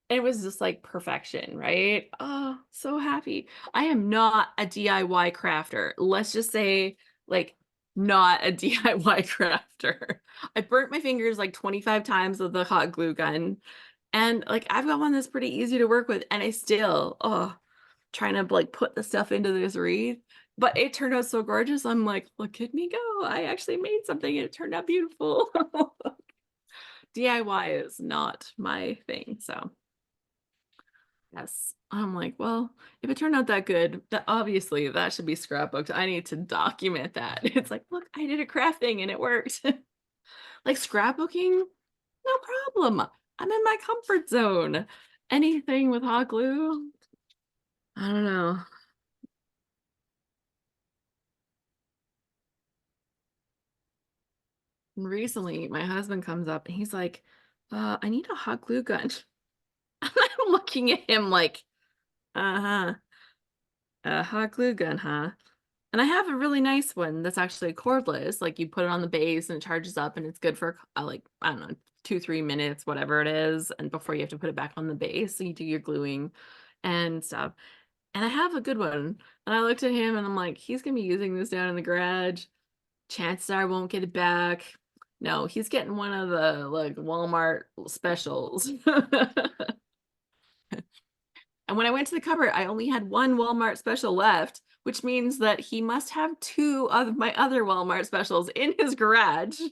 It was just like perfection, right? Oh, so happy. I am not a DIY crafter. Let's just say, like, not a DIY crafter. I burnt my fingers like 25 times with the hot glue gun. And like I've got one that's pretty easy to work with, and I still, trying to like put the stuff into this wreath. But it turned out so gorgeous. I'm like, look at me go. I actually made something and it turned out beautiful. DIY is not my thing. So yes, I'm like, well, if it turned out that good, that obviously that should be scrapbooked. I need to document that. It's like, look, I did a craft thing and it worked. Like scrapbooking, no problem. I'm in my comfort zone. Anything with hot glue, I don't know. Recently, my husband comes up and he's like, I need a hot glue gun. I'm looking at him like, uh-huh, a hot glue gun, huh? And I have a really nice one that's actually cordless. Like you put it on the base and it charges up and it's good for like, I don't know, 2-3 minutes, whatever it is. And before you have to put it back on the base, so you do your gluing and stuff. And I have a good one. And I looked at him and I'm like, he's gonna be using this down in the garage. Chances are I won't get it back. No, he's getting one of the like Walmart specials. And when I went to the cupboard, I only had one Walmart special left, which means that he must have two of my other Walmart specials in his garage. Does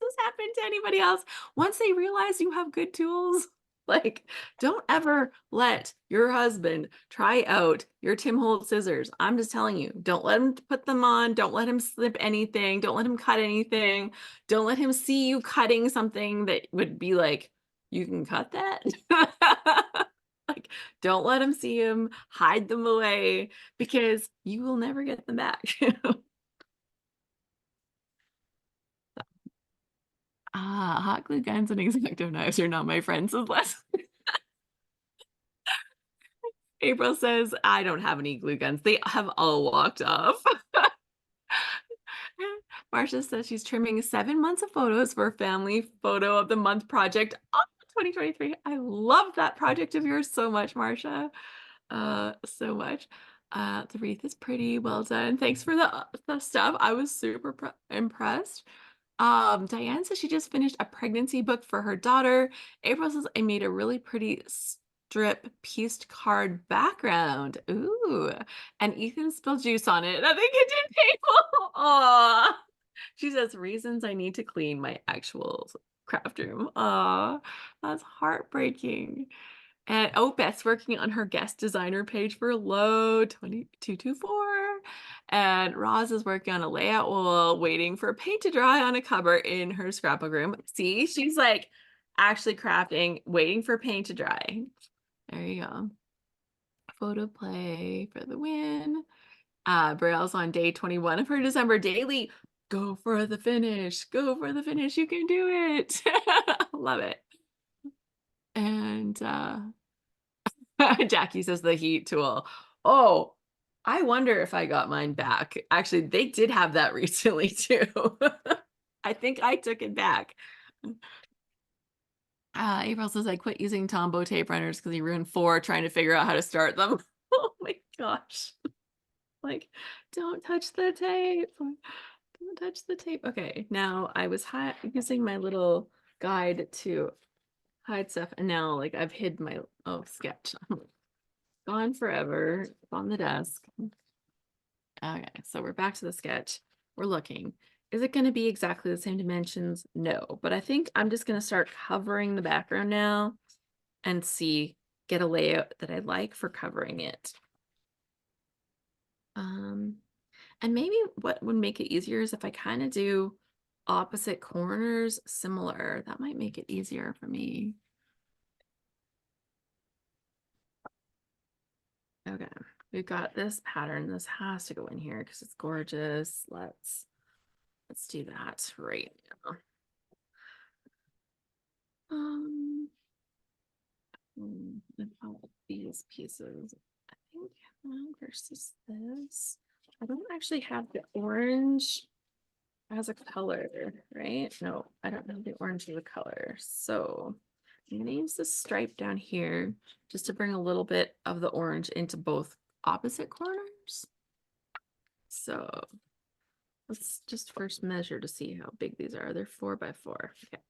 this happen to anybody else? Once they realize you have good tools, like don't ever let your husband try out your Tim Holtz scissors. I'm just telling you, don't let him put them on. Don't let him slip anything. Don't let him cut anything. Don't let him see you cutting something that would be like, you can cut that. Like, don't let him see him, hide them away because you will never get them back. Hot glue guns and X-Acto knives are not my friends, says Leslie. April says, I don't have any glue guns. They have all walked off. Marcia says she's trimming 7 months of photos for a family photo of the month project. Oh, 2023. I love that project of yours so much, Marcia. So much. The wreath is pretty well done. Thanks for the stuff. I was super impressed. Diane says she just finished a pregnancy book for her daughter. April says I made a really pretty strip pieced card background. Ooh. And Ethan spilled juice on it. I think it did painful. Aw. She says reasons I need to clean my actual craft room. Aw, that's heartbreaking. And oh, Beth's working on her guest designer page for low 2224. And Roz is working on a layout wall, waiting for paint to dry on a cupboard in her scrapbook room. See, she's like actually crafting, waiting for paint to dry. There you go. Photo play for the win. Braille's on day 21 of her December daily. Go for the finish. Go for the finish. You can do it. Love it. And Jackie says the heat tool. Oh, I wonder if I got mine back. Actually, they did have that recently too. I think I took it back. April says I quit using Tombow tape runners because he ruined 4 trying to figure out how to start them. Oh my gosh. Like, don't touch the tape. Don't touch the tape. Okay, now I was using my little guide to hide stuff, and now like I've hid my sketch. Gone forever. It's on the desk. Okay, so we're back to the sketch. We're looking. Is it going to be exactly the same dimensions? No, but I think I'm just going to start covering the background now and get a layout that I like for covering it. And maybe what would make it easier is if I kind of do opposite corners similar. That might make it easier for me. Okay, we've got this pattern. This has to go in here because it's gorgeous. Let's do that right now. These pieces, I think, versus this. I don't actually have the orange as a color, right? No, I don't have the orange as a color. So I'm gonna use this stripe down here just to bring a little bit of the orange into both opposite corners. So let's just first measure to see how big these are. They're 4 by 4. Okay.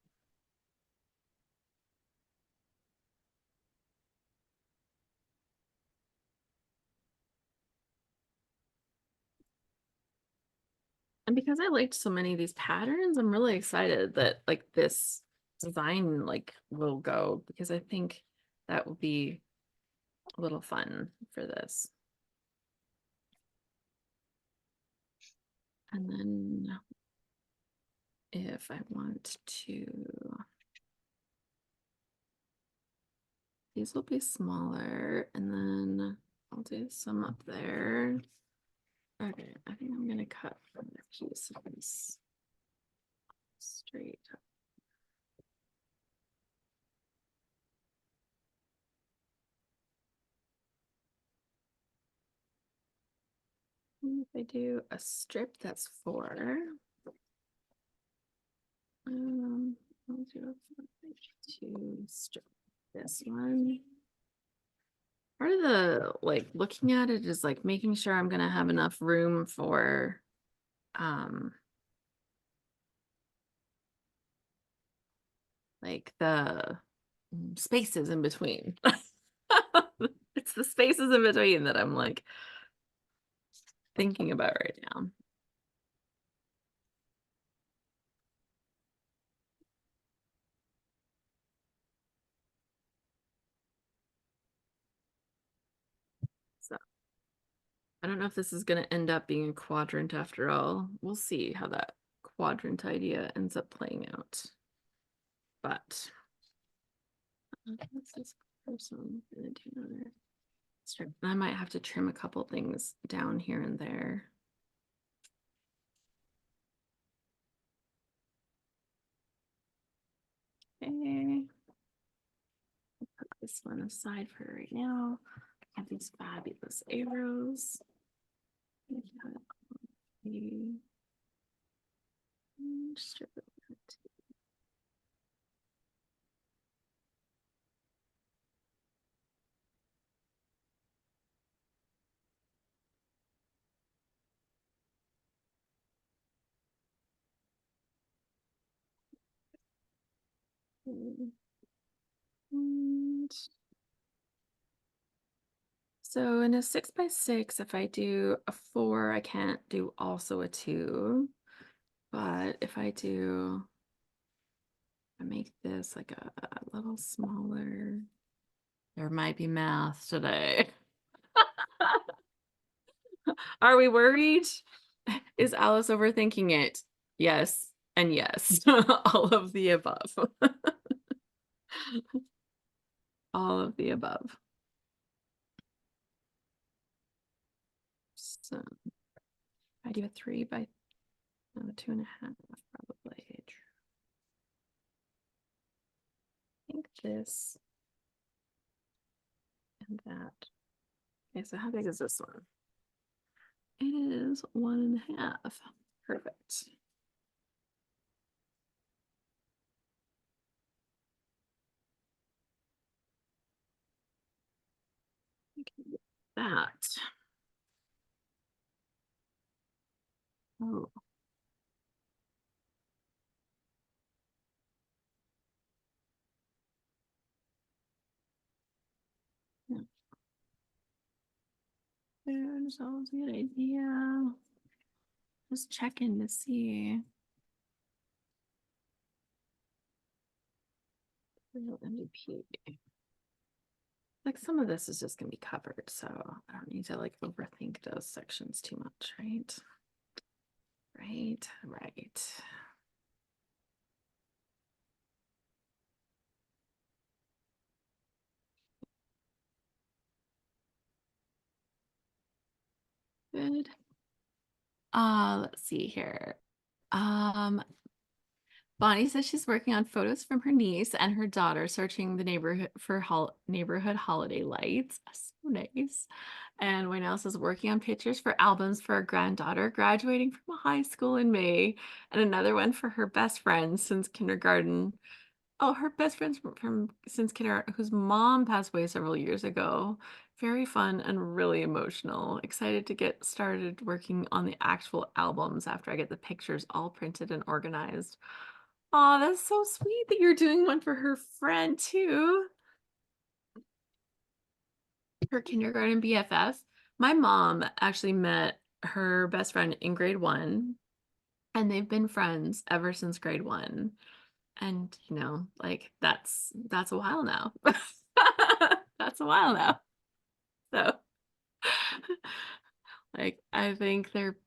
And because I liked so many of these patterns, I'm really excited that like this design like will go, because I think that will be a little fun for this. And then if I want to, these will be smaller, and then I'll do some up there. Okay, I think I'm gonna cut from the pieces straight up. If I do a strip that's 4, I'll do two strip this one. Part of the like looking at it is like making sure I'm gonna have enough room for like the spaces in between. It's the spaces in between that I'm like thinking about right now. So I don't know if this is going to end up being a quadrant after all. We'll see how that quadrant idea ends up playing out. But what's this person gonna do another strip? I might have to trim a couple things down here and there. Okay. Put this one aside for right now. I have these fabulous arrows. Strip it. And so in a 6 by 6, if I do a 4, I can't do also a 2. But if I make this like a little smaller, there might be math today. Are we worried? Is Alice overthinking it? Yes, and yes. All of the above. All of the above. So I do a 3 by 2.5, probably. I think this and that. Okay, so how big is this one? It is 1.5. Perfect. That. Oh, yeah. There's always a good idea. Just checking to see. Real MVP. Like some of this is just gonna be covered, so I don't need to like overthink those sections too much, right? Right, right. Good. Let's see here. Um, Bonnie says she's working on photos from her niece and her daughter, searching the neighborhood for neighborhood holiday lights. So nice. And Waynell says working on pictures for albums for her granddaughter graduating from high school in May, and another one for her best friend since kindergarten. Oh, her best friends from since kindergarten, whose mom passed away several years ago. Very fun and really emotional. Excited to get started working on the actual albums after I get the pictures all printed and organized. Oh, that's so sweet that you're doing one for her friend too. Her kindergarten BFF. My mom actually met her best friend in grade 1, and they've been friends ever since grade 1. And like that's a while now. That's a while now. So like I think they're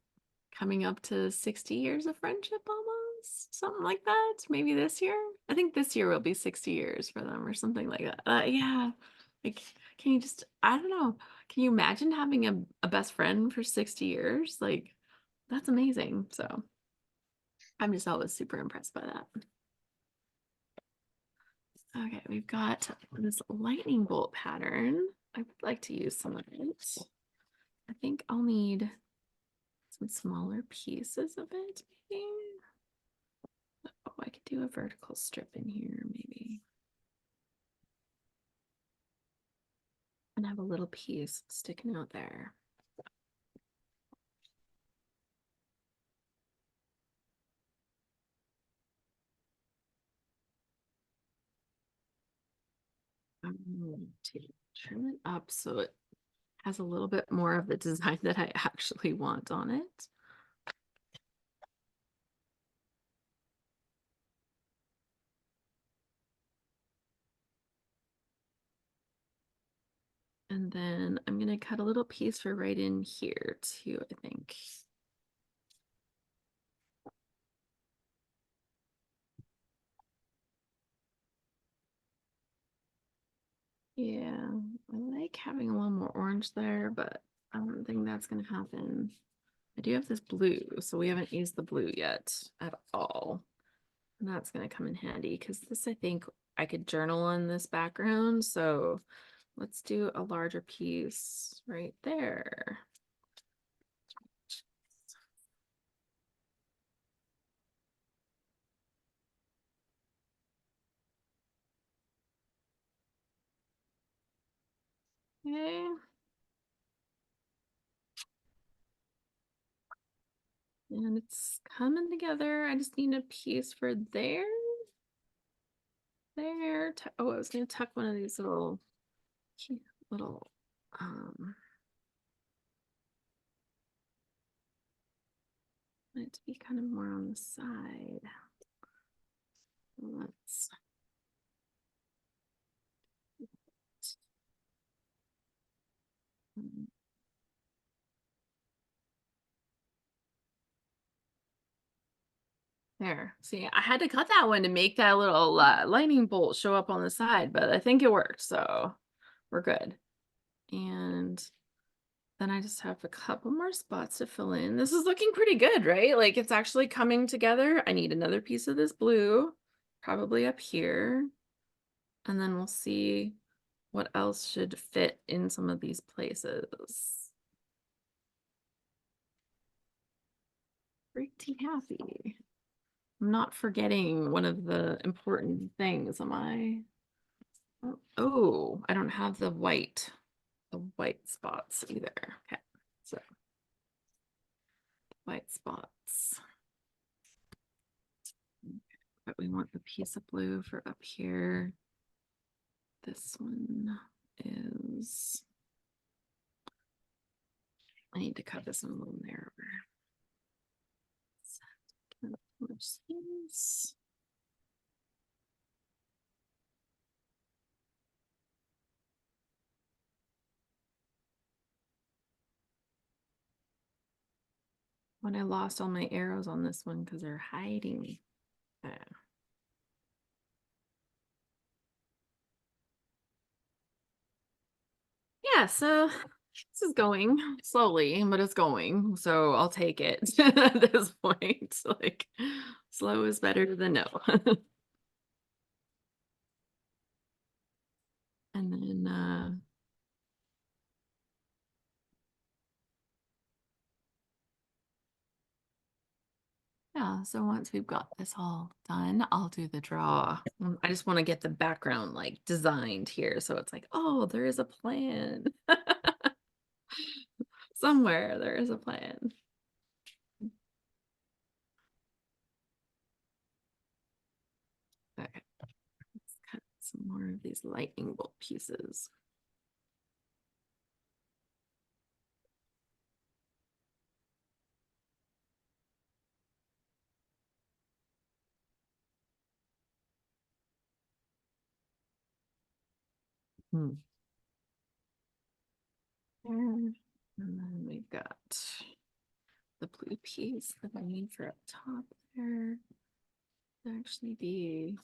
coming up to 60 years of friendship almost, something like that. Maybe this year. I think this year will be 60 years for them or something like that. Yeah. Like, can you just, I don't know. Can you imagine having a best friend for 60 years? Like, that's amazing. So I'm just always super impressed by that. Okay, we've got this lightning bolt pattern. I would like to use some of it. I think I'll need some smaller pieces of it, maybe. Oh, I could do a vertical strip in here, maybe. And have a little piece sticking out there. I'm going to trim it up so it has a little bit more of the design that I actually want on it. And then I'm going to cut a little piece for right in here too, I think. Yeah, I like having a little more orange there, but I don't think that's going to happen. I do have this blue, so we haven't used the blue yet at all. And that's going to come in handy because this, I think I could journal on this background. So let's do a larger piece right there. Okay. And it's coming together. I just need a piece for there. there. Oh, I was gonna tuck one of these little cute little want it to be kind of more on the side. Let's there. See, I had to cut that one to make that little lightning bolt show up on the side, but I think it worked, so we're good. And then I just have a couple more spots to fill in. This is looking pretty good, right? Like it's actually coming together. I need another piece of this blue, probably up here. And then we'll see what else should fit in some of these places. Pretty happy. I'm not forgetting one of the important things, am I? Oh, I don't have the white spots either. Okay, so white spots. But we want the piece of blue for up here. This one is, I need to cut this one a little narrower. Much space. When I lost all my arrows on this one because they're hiding. Yeah, so this is going slowly, but it's going. So I'll take it at this point. Like slow is better than no. And then yeah, so once we've got this all done, I'll do the draw. I just want to get the background like designed here. So it's like, oh, there is a plan. Somewhere there is a plan. Okay, let's cut some more of these lightning bolt pieces. Hmm. There. And then we've got the blue piece that I need for up top there. Actually be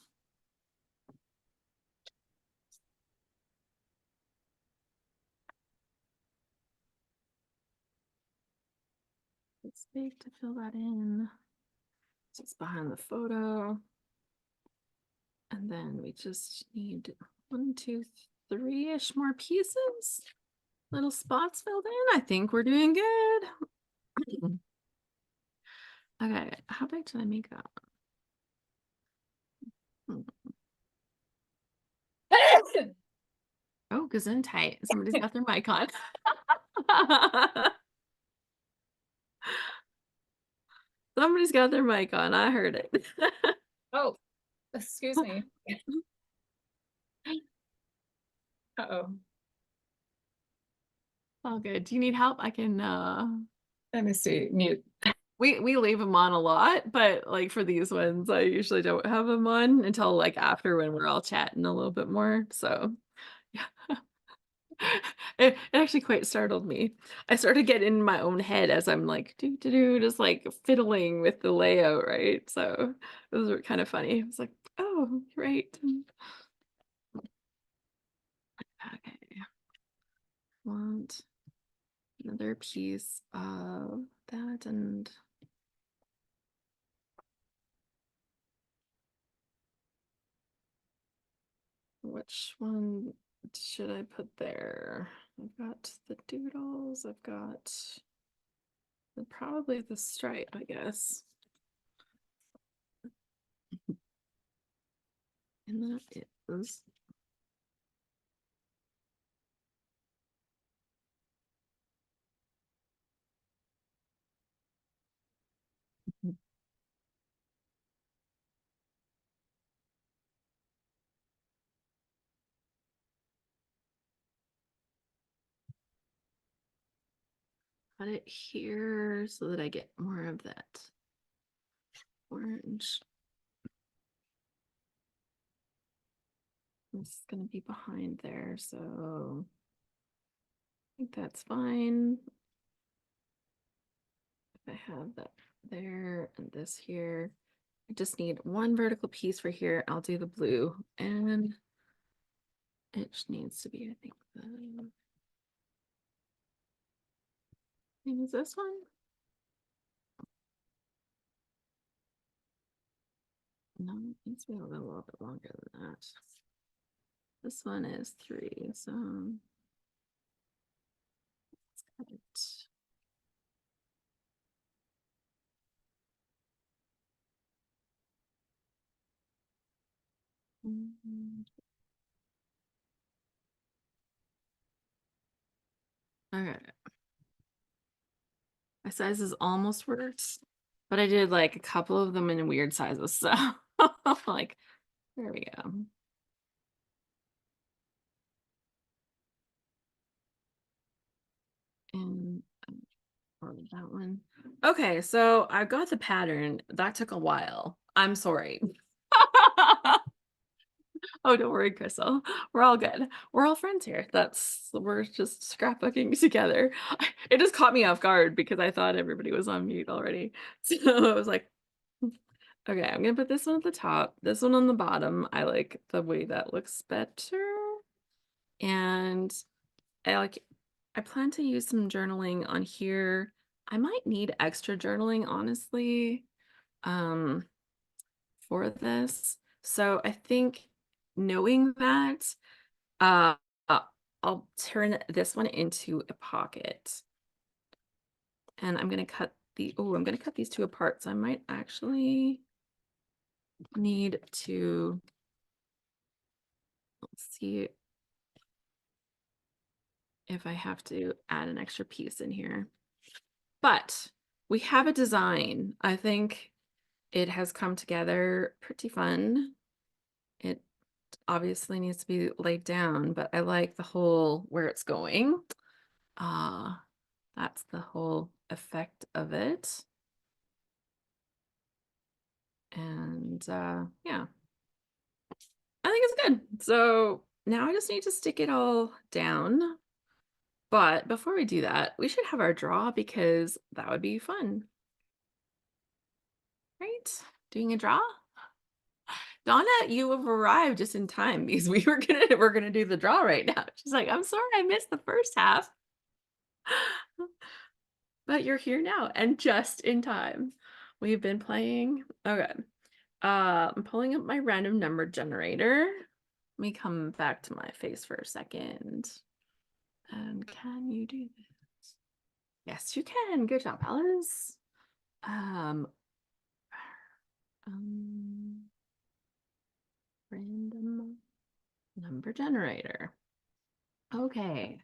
it's big to fill that in. So it's behind the photo. And then we just need 1, 2, 3-ish more pieces. Little spots filled in. I think we're doing good. Okay, how big did I make that? Oh, gesundheit. Somebody's got their mic on. Somebody's got their mic on. I heard it. Oh, excuse me. Uh-oh. All good. Do you need help? I can Let me see. Mute. we leave them on a lot, but like for these ones, I usually don't have them on until like after when we're all chatting a little bit more. So yeah. It actually quite startled me. I started getting in my own head as I'm like do do do just like fiddling with the layout, right? So those were kind of funny. I was like, oh, right. Okay. Want another piece of that and which one should I put there? I've got the doodles, I've got probably the stripe, I guess. And that is put it here so that I get more of that orange. This is going to be behind there, so I think that's fine. If I have that there and this here, I just need one vertical piece for here. I'll do the blue, and it just needs to be, I think, the same as this one. No, it needs to be a little bit longer than that. This one is 3, so let's cut it. Okay. My sizes almost worked, but I did like a couple of them in weird sizes. So like, there we go. And or that one. Okay, so I got the pattern. That took a while. I'm sorry. Oh, don't worry, Crystal. We're all good. We're all friends here. We're just scrapbooking together. It just caught me off guard because I thought everybody was on mute already. So I was like, okay, I'm gonna put this one at the top, this one on the bottom. I like the way that looks better. And I plan to use some journaling on here. I might need extra journaling, honestly, um, for this. So I think knowing that, uh, uh, I'll turn this one into a pocket. And I'm gonna cut I'm gonna cut these two apart. So I might actually need to, let's see if I have to add an extra piece in here. But we have a design. I think it has come together pretty fun. It obviously needs to be laid down, but I like the whole where it's going. Uh, that's the whole effect of it. And yeah, I think it's good. So now I just need to stick it all down. But before we do that, we should have our draw because that would be fun, right? Doing a draw? Donna, you have arrived just in time because we're gonna do the draw right now. She's like, I'm sorry I missed the first half, but you're here now and just in time. We've been playing. Okay. I'm pulling up my random number generator. Let me come back to my face for a second. And can you do this? Yes, you can. Good job, Alice. Um, random number generator. Okay.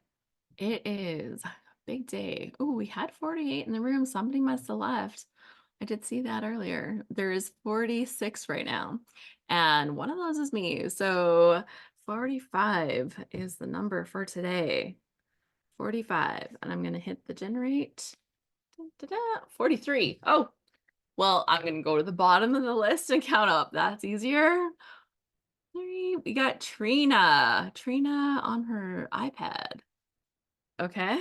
It is a big day. Oh, we had 48 in the room. Somebody must have left. I did see that earlier. There is 46 right now, and one of those is me. So 45 is the number for today. 45, and I'm going to hit the generate. Da, da, da. 43. Oh, well, I'm going to go to the bottom of the list and count up. That's easier. We got Trina. Trina on her iPad. Okay.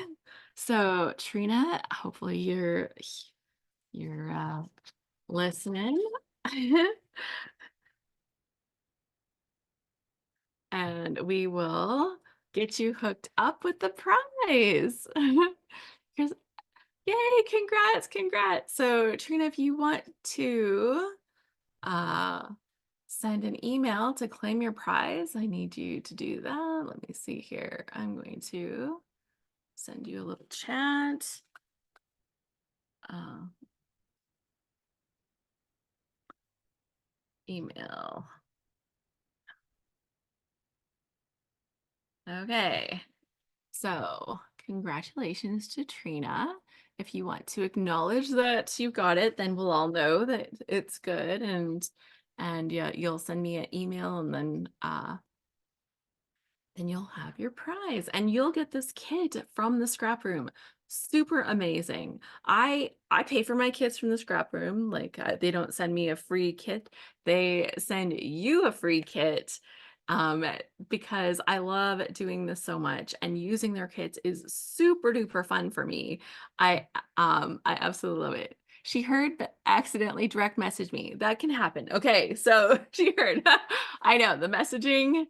So Trina, hopefully you're listening. And we will get you hooked up with the prize. Because yay, congrats, congrats. So Trina, if you want to uh send an email to claim your prize, I need you to do that. Let me see here. I'm going to send you a little chat. Uh, email. Okay. So, congratulations to Trina. If you want to acknowledge that you got it, then we'll all know that it's good and yeah, you'll send me an email and then then you'll have your prize and you'll get this kit from the scrap room. Super amazing. I pay for my kits from the scrap room. Like they don't send me a free kit. They send you a free kit um because I love doing this so much and using their kits is super duper fun for me. I absolutely love it. She heard but accidentally direct message me. That can happen. Okay, so she heard. I know the messaging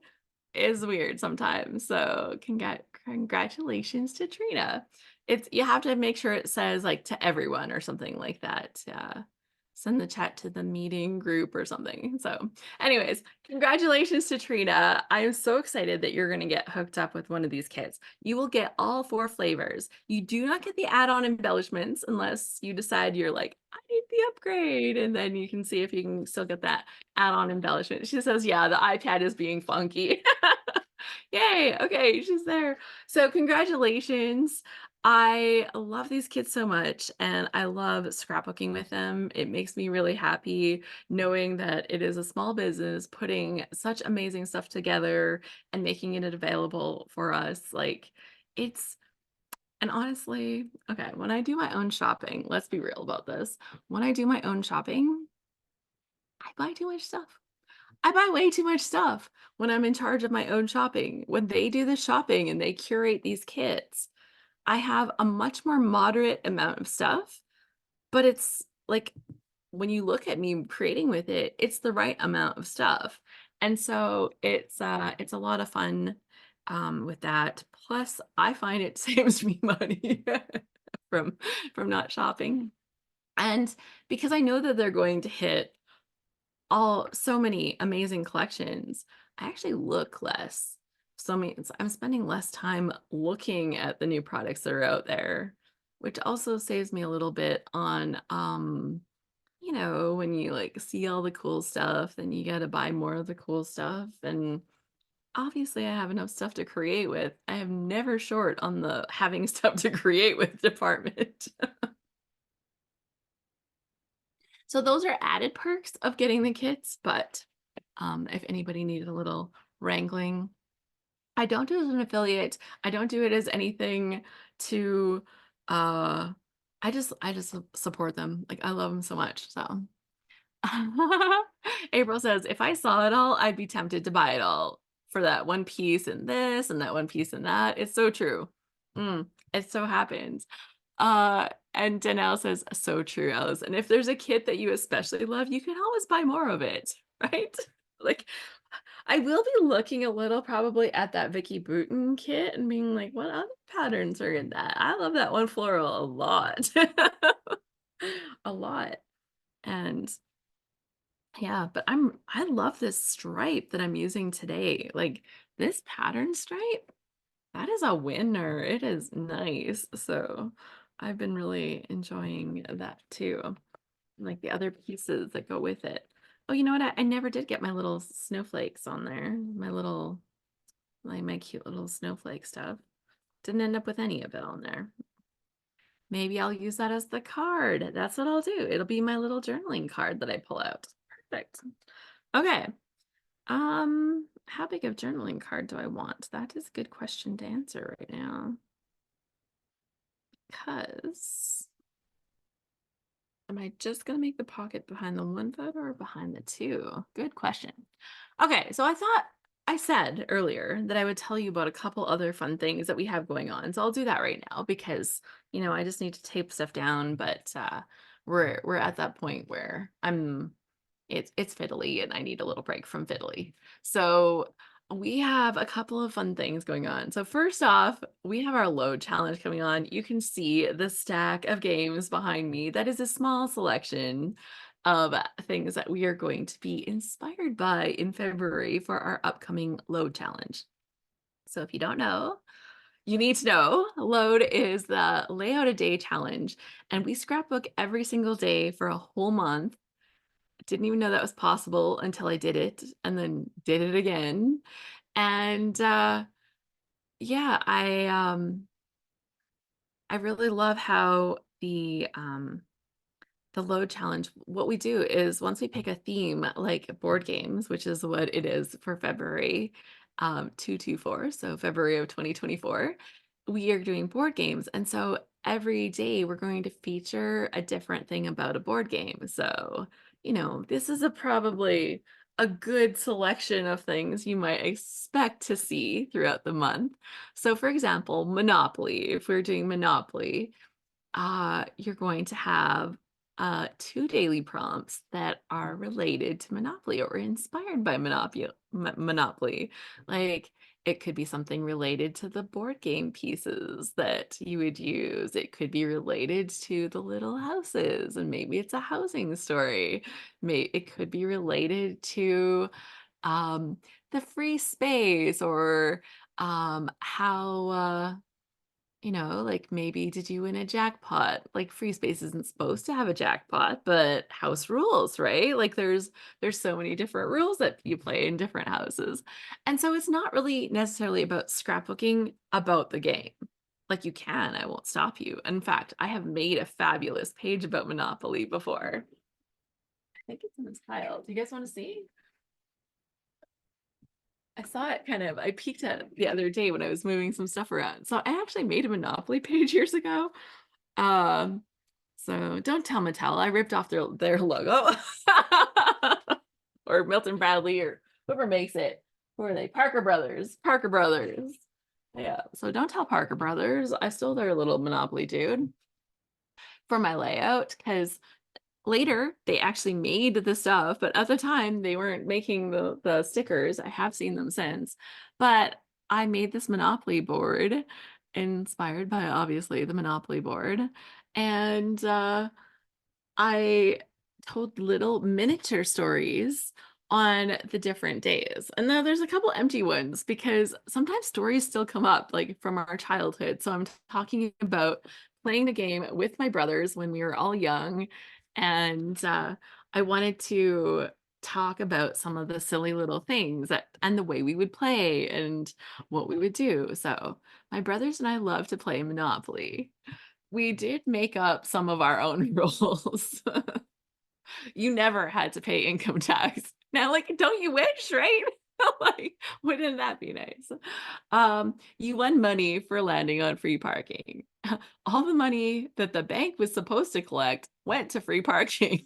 is weird sometimes. So congratulations to Trina. It's you have to make sure it says like to everyone or something like that. Send the chat to the meeting group or something. So, anyways, congratulations to Trina. I am so excited that you're going to get hooked up with one of these kits. You will get all 4 flavors. You do not get the add-on embellishments unless you decide you're like, I need the upgrade. And then you can see if you can still get that add-on embellishment. She says, yeah, the iPad is being funky. Yay. Okay, she's there. So congratulations. I love these kids so much and I love scrapbooking with them. It makes me really happy knowing that it is a small business putting such amazing stuff together and making it available for us. Like it's and honestly, okay, when I do my own shopping, let's be real about this. When I do my own shopping, I buy too much stuff. I buy way too much stuff when I'm in charge of my own shopping. When they do the shopping and they curate these kits, I have a much more moderate amount of stuff, but it's like when you look at me creating with it, it's the right amount of stuff. And so it's a lot of fun with that. Plus, I find it saves me money from from not shopping. And because I know that they're going to hit all so many amazing collections, I actually look less. So means I'm spending less time looking at the new products that are out there, which also saves me a little bit on when you like see all the cool stuff, then you got to buy more of the cool stuff. And obviously I have enough stuff to create with. I am never short on the having stuff to create with department. So those are added perks of getting the kits, but if anybody needed a little wrangling, I don't do it as an affiliate. I don't do it as anything to uh I just support them. Like I love them so much. So April says, if I saw it all, I'd be tempted to buy it all for that one piece and this and that one piece and that. It's so true. It so happens. And Danelle says, so true, Alice. And if there's a kit that you especially love, you can always buy more of it, right? Like, I will be looking a little probably at that Vicky Bruton kit and being like, what other patterns are in that? I love that one floral a lot. A lot. And yeah, but I love this stripe that I'm using today. Like this pattern stripe, that is a winner. It is nice. So I've been really enjoying that too. Like the other pieces that go with it. Oh, you know what? I never did get my little snowflakes on there. My cute little snowflake stuff. Didn't end up with any of it on there. Maybe I'll use that as the card. That's what I'll do. It'll be my little journaling card that I pull out. Perfect. Okay. How big of journaling card do I want? That is a good question to answer right now. Because am I just gonna make the pocket behind the one photo or behind the two? Good question. Okay, so I said earlier that I would tell you about a couple other fun things that we have going on. So I'll do that right now because, I just need to tape stuff down, but we're at that point where it's fiddly and I need a little break from fiddly. So we have a couple of fun things going on. So first off, we have our load challenge coming on. You can see the stack of games behind me. That is a small selection of things that we are going to be inspired by in February for our upcoming load challenge. So if you don't know, you need to know load is the layout a day challenge, and we scrapbook every single day for a whole month. Didn't even know that was possible until I did it and then did it again. And yeah, I really love how the load challenge, what we do is once we pick a theme like board games, which is what it is for February, 224, so February of 2024, we are doing board games. And so every day we're going to feature a different thing about a board game. So, this is probably a good selection of things you might expect to see throughout the month. So, for example, Monopoly, if we're doing Monopoly, you're going to have two daily prompts that are related to Monopoly or inspired by Monopoly. Like it could be something related to the board game pieces that you would use. It could be related to the little houses, and maybe it's a housing story. It could be related to um, the free space or how. Like maybe did you win a jackpot? Like free space isn't supposed to have a jackpot, but house rules, right? Like there's so many different rules that you play in different houses. And so it's not really necessarily about scrapbooking about the game. Like you can, I won't stop you. In fact, I have made a fabulous page about Monopoly before. I think it's in this pile. Do you guys want to see? I saw it I peeked at it the other day when I was moving some stuff around. So I actually made a Monopoly page years ago. Um, so don't tell Mattel. I ripped off their logo. Or Milton Bradley or whoever makes it. Who are they? Parker Brothers. Parker Brothers. Yeah. So don't tell Parker Brothers. I stole their little Monopoly dude for my layout because later they actually made the stuff, but at the time they weren't making the stickers. I have seen them since, but I made this Monopoly board inspired by obviously the Monopoly board, and I told little miniature stories on the different days. And now there's a couple empty ones because sometimes stories still come up like from our childhood. So I'm talking about playing the game with my brothers when we were all young. And I wanted to talk about some of the silly little things and the way we would play and what we would do. So my brothers and I love to play Monopoly. We did make up some of our own rules. You never had to pay income tax. Now, like, don't you wish, right? Like, wouldn't that be nice? You won money for landing on free parking. All the money that the bank was supposed to collect went to free parking.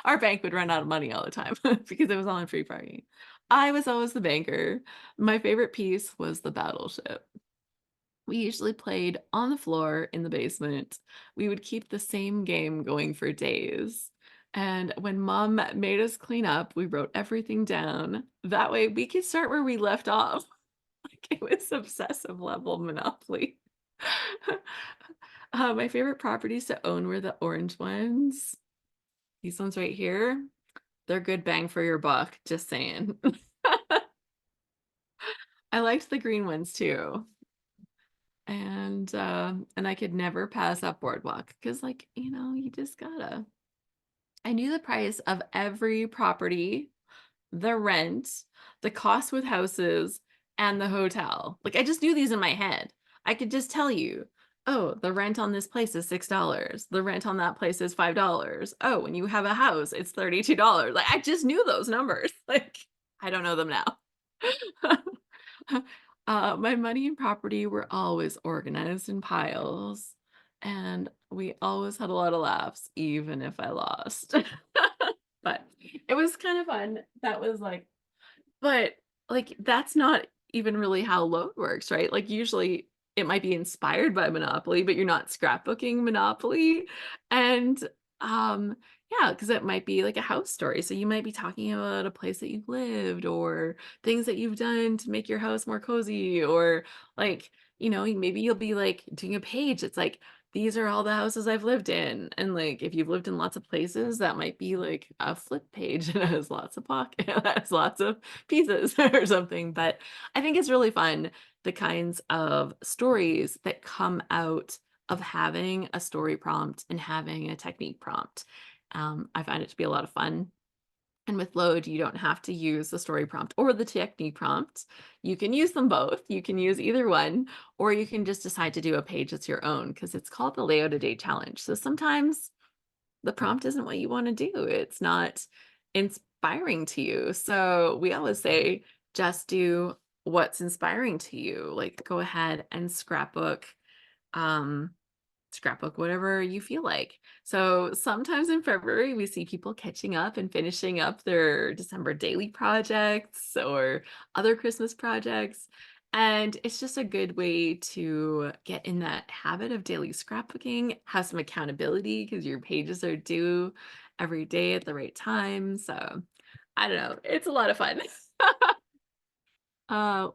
Our bank would run out of money all the time because it was all in free parking. I was always the banker. My favorite piece was the battleship. We usually played on the floor in the basement. We would keep the same game going for days. And when mom made us clean up, we wrote everything down. That way we could start where we left off. Like it was obsessive level Monopoly. My favorite properties to own were the orange ones. These ones right here. They're good bang for your buck, just saying. I liked the green ones too. And I could never pass up Boardwalk because like, you just gotta. I knew the price of every property, the rent, the cost with houses, and the hotel. Like I just knew these in my head. I could just tell you, oh, the rent on this place is $6. The rent on that place is $5. Oh, when you have a house, it's $32. Like I just knew those numbers. Like I don't know them now. My money and property were always organized in piles, and we always had a lot of laughs, even if I lost. But it was kind of fun. That was like, but like, that's not even really how load works, right? Like, usually it might be inspired by Monopoly, but you're not scrapbooking Monopoly. And um, yeah, because it might be like a house story. So you might be talking about a place that you've lived or things that you've done to make your house more cozy, or like, maybe you'll be like doing a page. It's like, these are all the houses I've lived in. And like, if you've lived in lots of places, that might be like a flip page and it has lots of pocket, it has lots of pieces or something. But I think it's really fun, the kinds of stories that come out of having a story prompt and having a technique prompt. I find it to be a lot of fun. And with Load, you don't have to use the story prompt or the technique prompt. You can use them both. You can use either one, or you can just decide to do a page that's your own because it's called the Layout a Day Challenge. So sometimes the prompt isn't what you want to do. It's not inspiring to you. So we always say, just do what's inspiring to you. Like, go ahead and um, scrapbook whatever you feel like. So sometimes in February, we see people catching up and finishing up their December daily projects or other Christmas projects. And it's just a good way to get in that habit of daily scrapbooking, have some accountability because your pages are due every day at the right time. So I don't know. It's a lot of fun. uh,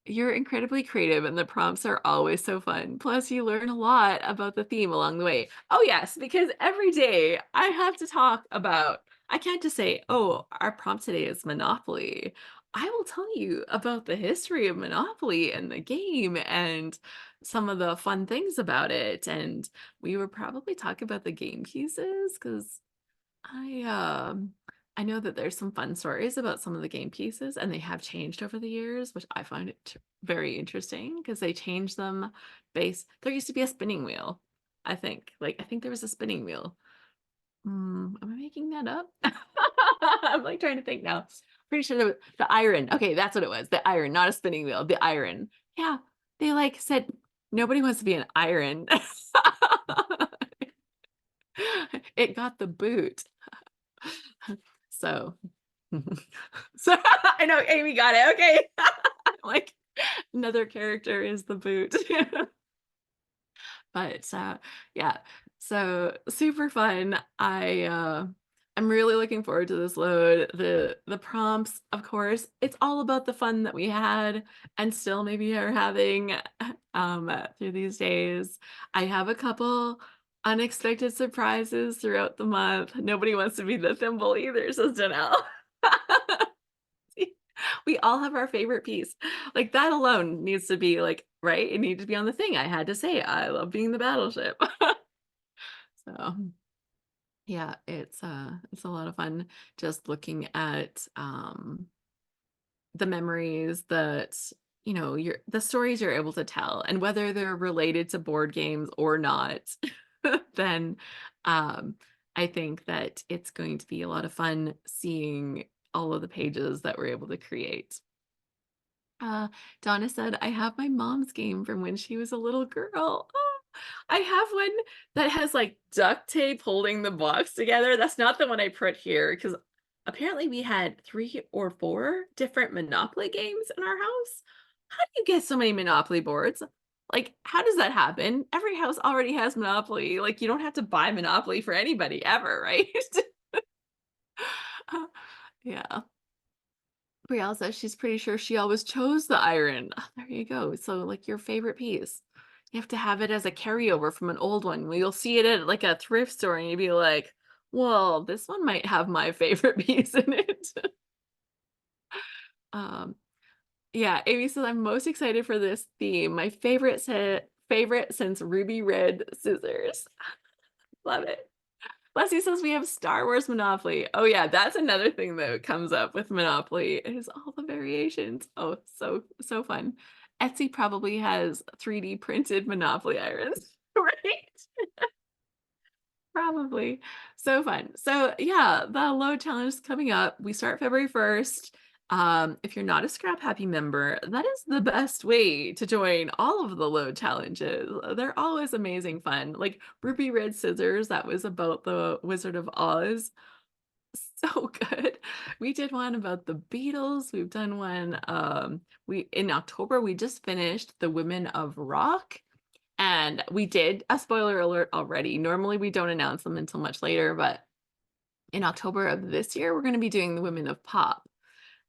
you're incredibly creative, and the prompts are always so fun. Plus, you learn a lot about the theme along the way. Oh, yes, because every day I have to talk about, I can't just say, oh, our prompt today is Monopoly. I will tell you about the history of Monopoly and the game and some of the fun things about it. And we would probably talk about the game pieces because I know that there's some fun stories about some of the game pieces, and they have changed over the years, which I find it very interesting because they changed them there used to be a spinning wheel, I think. Like, I think there was a spinning wheel. Am I making that up? I'm, like, trying to think now. Pretty sure there was the iron. Okay, that's what it was, the iron, not a spinning wheel, the iron. Yeah, they, like, said, "Nobody wants to be an iron." It got the boot. So so I know Amy got it, okay. Like, another character is the boot. But, yeah, so super fun. I'm really looking forward to this load. The prompts, of course, it's all about the fun that we had and still maybe are having, through these days. I have a couple unexpected surprises throughout the month. Nobody wants to be the thimble either, says Janelle. We all have our favorite piece. Like, that alone needs to be, like, right? It needs to be on the thing. I had to say, I love being the battleship. So, yeah, it's a lot of fun just looking at, the memories that, the stories you're able to tell, and whether they're related to board games or not, then, um, I think that it's going to be a lot of fun seeing all of the pages that we're able to create. Uh, Donna said, "I have my mom's game from when she was a little girl." Oh, I have one that has, like, duct tape holding the box together. That's not the one I put here because apparently we had 3 or 4 different Monopoly games in our house. How do you get so many Monopoly boards? Like, how does that happen? Every house already has Monopoly. Like, you don't have to buy Monopoly for anybody ever, right? Yeah. Brielle says she's pretty sure she always chose the iron. Ah, there you go. So, like, your favorite piece. You have to have it as a carryover from an old one. You'll see it at, like, a thrift store, and you'd be like, "Well, this one might have my favorite piece in it." Um, yeah, Amy says, "I'm most excited for this theme. My favorite since ruby red scissors." Love it. Leslie says we have Star Wars Monopoly. Oh yeah, that's another thing that comes up with Monopoly is all the variations. Oh, so fun. Etsy probably has 3D printed Monopoly irons, right? Probably. So fun. So yeah, the load challenge is coming up. We start February 1st. If you're not a Scrap Happy member, that is the best way to join all of the load challenges. They're always amazing fun. Like Ruby Red Scissors, that was about the Wizard of Oz. So good. We did one about the Beatles. We've done one, we in October, we just finished the Women of Rock. And we did a spoiler alert already. Normally, we don't announce them until much later, but in October of this year, we're going to be doing the Women of Pop.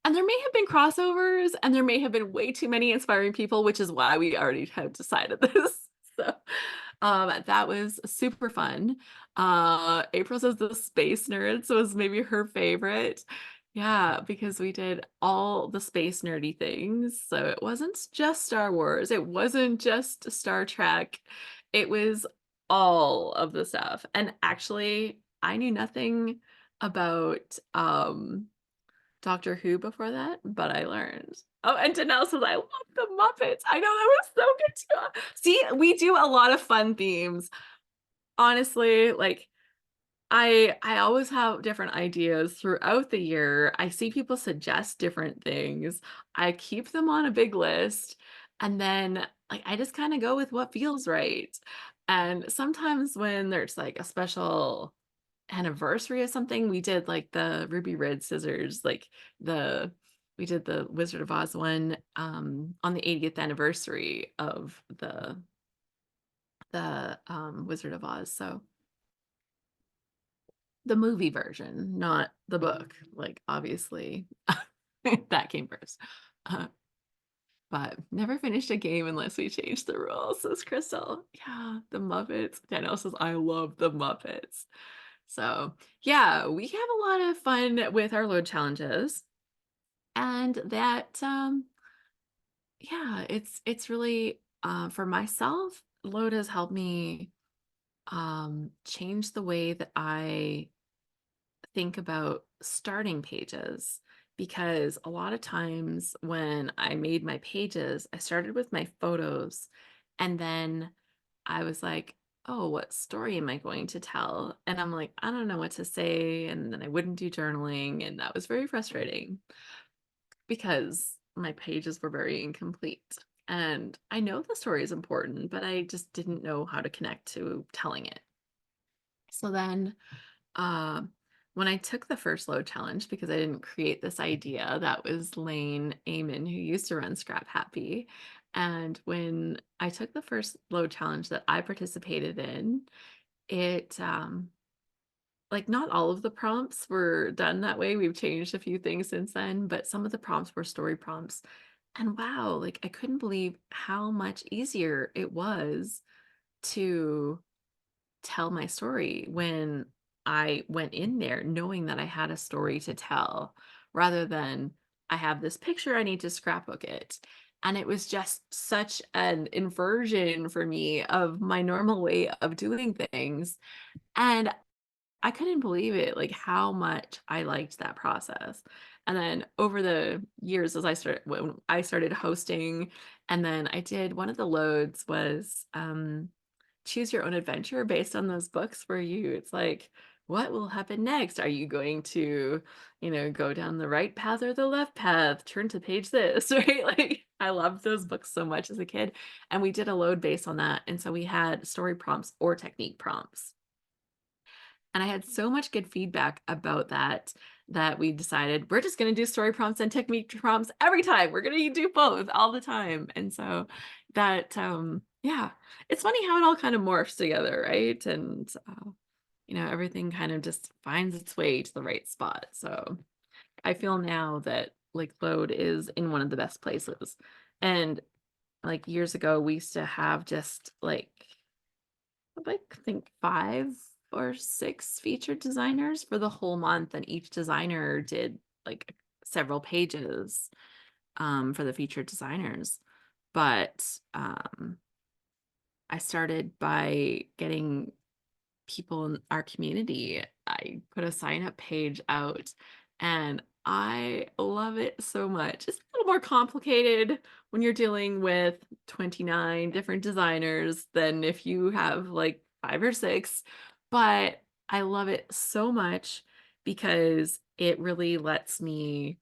And there may have been crossovers, and there may have been way too many inspiring people, which is why we already have decided this. So, that was super fun. April says the Space Nerds was maybe her favorite. Yeah, because we did all the space nerdy things. So it wasn't just Star Wars, it wasn't just Star Trek. It was all of the stuff. And actually, I knew nothing about Doctor Who before that, but I learned. Oh, and Danelle says, "I love the Muppets." I know that was so good too. See, we do a lot of fun themes. Honestly, like I always have different ideas throughout the year. I see people suggest different things. I keep them on a big list, and then, like, I just kinda go with what feels right. And sometimes when there's, like, a special anniversary of something, we did, like, the ruby red scissors, like, the we did the Wizard of Oz one, on the 80th anniversary of the Wizard of Oz, so the movie version, not the book, like, obviously, that came first. Uh, but never finished a game unless we changed the rules, says Crystal. Yeah, the Muppets. Danielle says, "I love the Muppets." So, yeah, we have a lot of fun with our load challenges, and that, yeah, it's really, for myself, load has helped me, change the way that I think about starting pages because a lot of times when I made my pages, I started with my photos and then I was like, oh, what story am I going to tell? And I'm like, I don't know what to say. And then I wouldn't do journaling. And that was very frustrating because my pages were very incomplete. And I know the story is important, but I just didn't know how to connect to telling it. So then uh, when I took the first load challenge, because I didn't create this idea, that was Lane Amen, who used to run Scrap Happy. And when I took the first load challenge that I participated in, it like not all of the prompts were done that way. We've changed a few things since then, but some of the prompts were story prompts. And wow, like I couldn't believe how much easier it was to tell my story when I went in there knowing that I had a story to tell rather than I have this picture, I need to scrapbook it. And it was just such an inversion for me of my normal way of doing things. And I couldn't believe it, like how much I liked that process. And then over the years, as I started when I started hosting, and then I did one of the loads was choose your own adventure based on those books where it's like, what will happen next? Are you going to, go down the right path or the left path? Turn to page this, right? Like I loved those books so much as a kid. And we did a load based on that. And so we had story prompts or technique prompts. And I had so much good feedback about that that we decided we're just going to do story prompts and technique prompts every time. We're going to do both all the time. And so that, yeah, it's funny how it all kind of morphs together, right? And, everything kind of just finds its way to the right spot. So I feel now that like load is in one of the best places. And like years ago, we used to have just like I think 5 or 6 featured designers for the whole month, and each designer did like several pages for the featured designers. But I started by getting people in our community. I put a sign up page out and I love it so much. It's a little more complicated when you're dealing with 29 different designers than if you have like 5 or 6, but I love it so much because it really lets me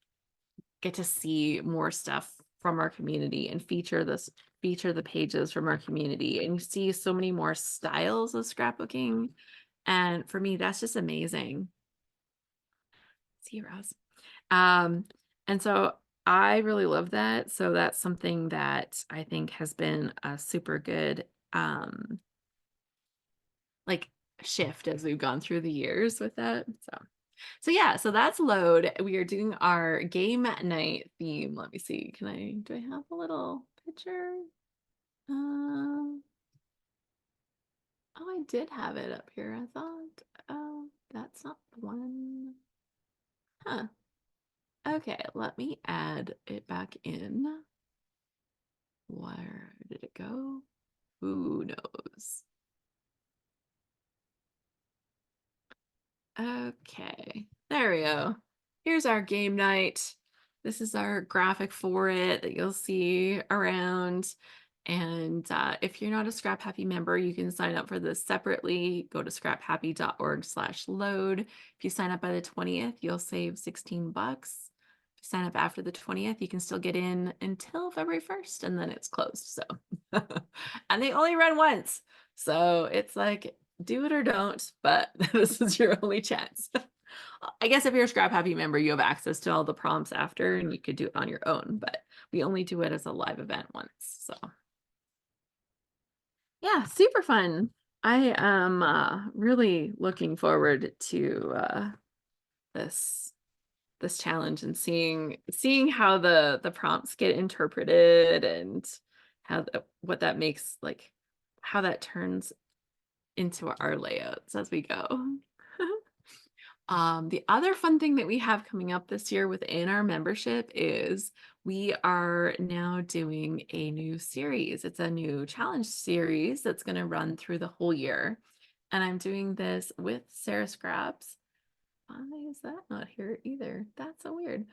get to see more stuff from our community and feature the pages from our community and see so many more styles of scrapbooking. And for me, that's just amazing. See you, Roz. Um, and so I really love that. So that's something that I think has been a super good like shift as we've gone through the years with that. So yeah, so that's load. We are doing our game night theme. Let me see. Do I have a little picture? Um, oh, I did have it up here. I thought, oh, that's not the one. Huh. Okay, let me add it back in. Where did it go? Who knows? Okay, there we go. Here's our game night. This is our graphic for it that you'll see around. And if you're not a Scrap Happy member, you can sign up for this separately. Go to scraphappy.org/load. If you sign up by the 20th, you'll save 16 bucks. If you sign up after the 20th, you can still get in until February 1st, and then it's closed. So, and they only run once. So it's like, do it or don't, but this is your only chance. I guess if you're a Scrap Happy member, you have access to all the prompts after and you could do it on your own, but we only do it as a live event once. So yeah, super fun. I am really looking forward to this this challenge and seeing how the prompts get interpreted and what that makes, like how that turns into our layouts as we go. The other fun thing that we have coming up this year within our membership is we are now doing a new series. It's a new challenge series that's going to run through the whole year. And I'm doing this with Sarah Scraps. Why is that not here either? That's so weird.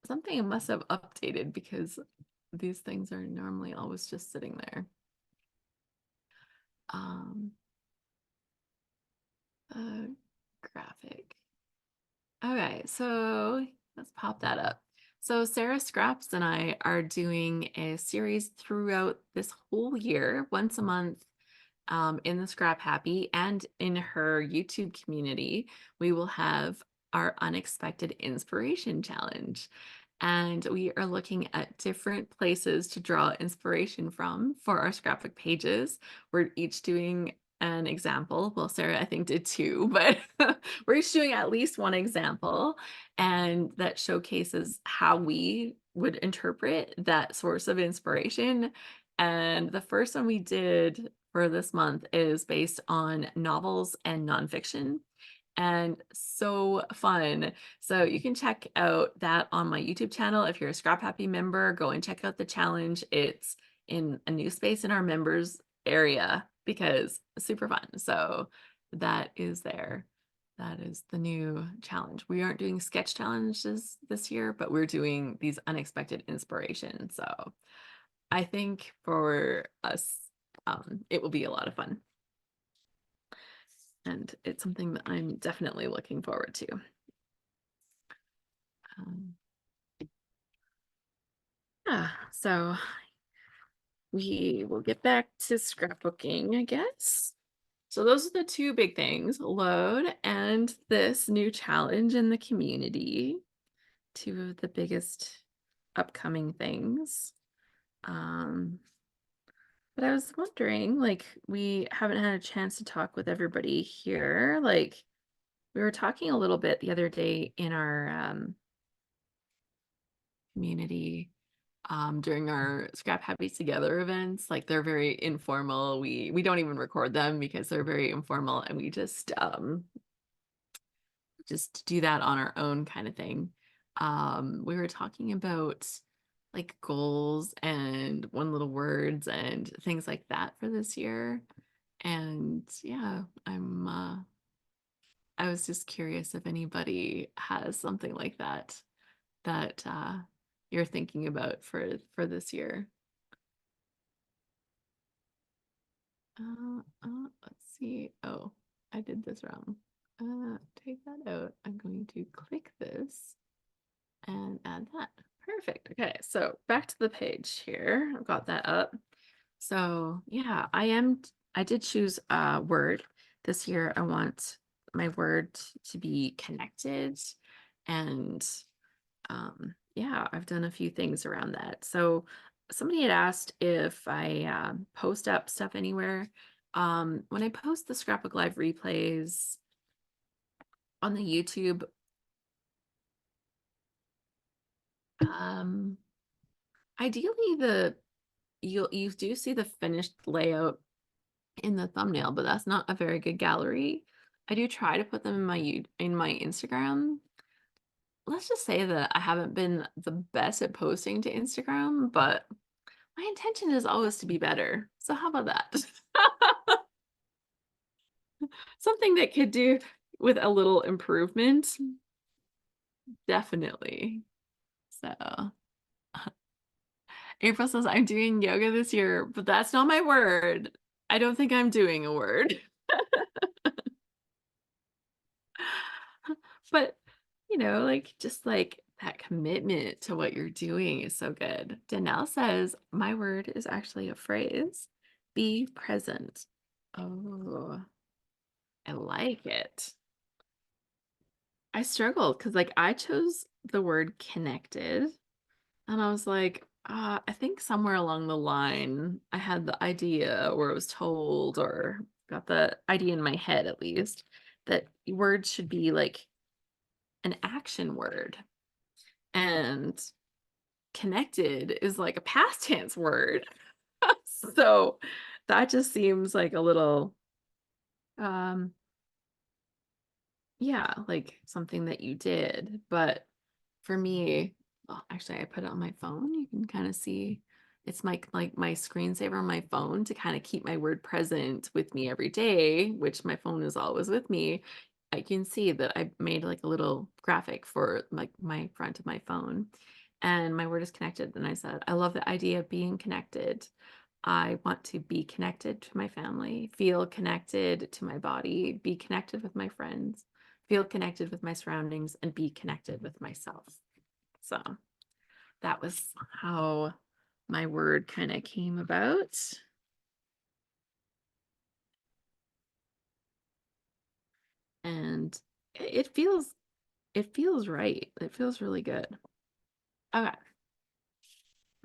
Something must have updated because these things are normally always just sitting there. Um, graphic. Okay, so let's pop that up. So Sarah Scraps and I are doing a series throughout this whole year, once a month, in the Scrap Happy and in her YouTube community. We will have our Unexpected Inspiration Challenge. And we are looking at different places to draw inspiration from for our scrapbook pages. We're each doing an example. Well, Sarah, I think, did two, but we're each doing at least one example, and that showcases how we would interpret that source of inspiration. And the first one we did for this month is based on novels and nonfiction, and so fun. So you can check out that on my YouTube channel. If you're a Scrap Happy member, go and check out the challenge. It's in a new space in our members area because it's super fun. So that is there. That is the new challenge. We aren't doing sketch challenges this year, but we're doing these unexpected inspirations. So I think for us, it will be a lot of fun. And it's something that I'm definitely looking forward to. Um, yeah, so we will get back to scrapbooking, I guess. So those are the two big things, load and this new challenge in the community, two of the biggest upcoming things. Um, but I was wondering, like, we haven't had a chance to talk with everybody here. Like, we were talking a little bit the other day in our community during our Scrap Happy Together events. Like, they're very informal. We don't even record them because they're very informal, and we just do that on our own kind of thing. We were talking about like goals and one little words and things like that for this year. And yeah, I was just curious if anybody has something like that that you're thinking about for this year. Let's see. Oh, I did this wrong. Take that out. I'm going to click this and add that. Perfect. Okay, so back to the page here. I've got that up. So yeah, I did choose a word this year. I want my word to be connected, and yeah, I've done a few things around that. So somebody had asked if I post up stuff anywhere. When I post the Scrapbook Live replays on the YouTube, um, ideally you do see the finished layout in the thumbnail, but that's not a very good gallery. I do try to put them in my Instagram. Let's just say that I haven't been the best at posting to Instagram, but my intention is always to be better. So how about that? Something that could do with a little improvement. Definitely. So April says, I'm doing yoga this year, but that's not my word. I don't think I'm doing a word. But, like, just like that commitment to what you're doing is so good. Danelle says, my word is actually a phrase. Be present. Oh, I like it. I struggled because, like, I chose the word connected, and I was like, I think somewhere along the line, I had the idea, or I was told, or got the idea in my head at least, that words should be like an action word. And connected is like a past tense word. So that just seems like a little, um, yeah, like something that you did. But for me, well, actually, I put it on my phone. You can kind of see it's like my screensaver on my phone to kind of keep my word present with me every day, which my phone is always with me. I can see that I made like a little graphic for like my front of my phone, and my word is connected. And I said, I love the idea of being connected. I want to be connected to my family, feel connected to my body, be connected with my friends, feel connected with my surroundings, and be connected with myself. So that was how my word kind of came about. And it feels right. It feels really good. Okay.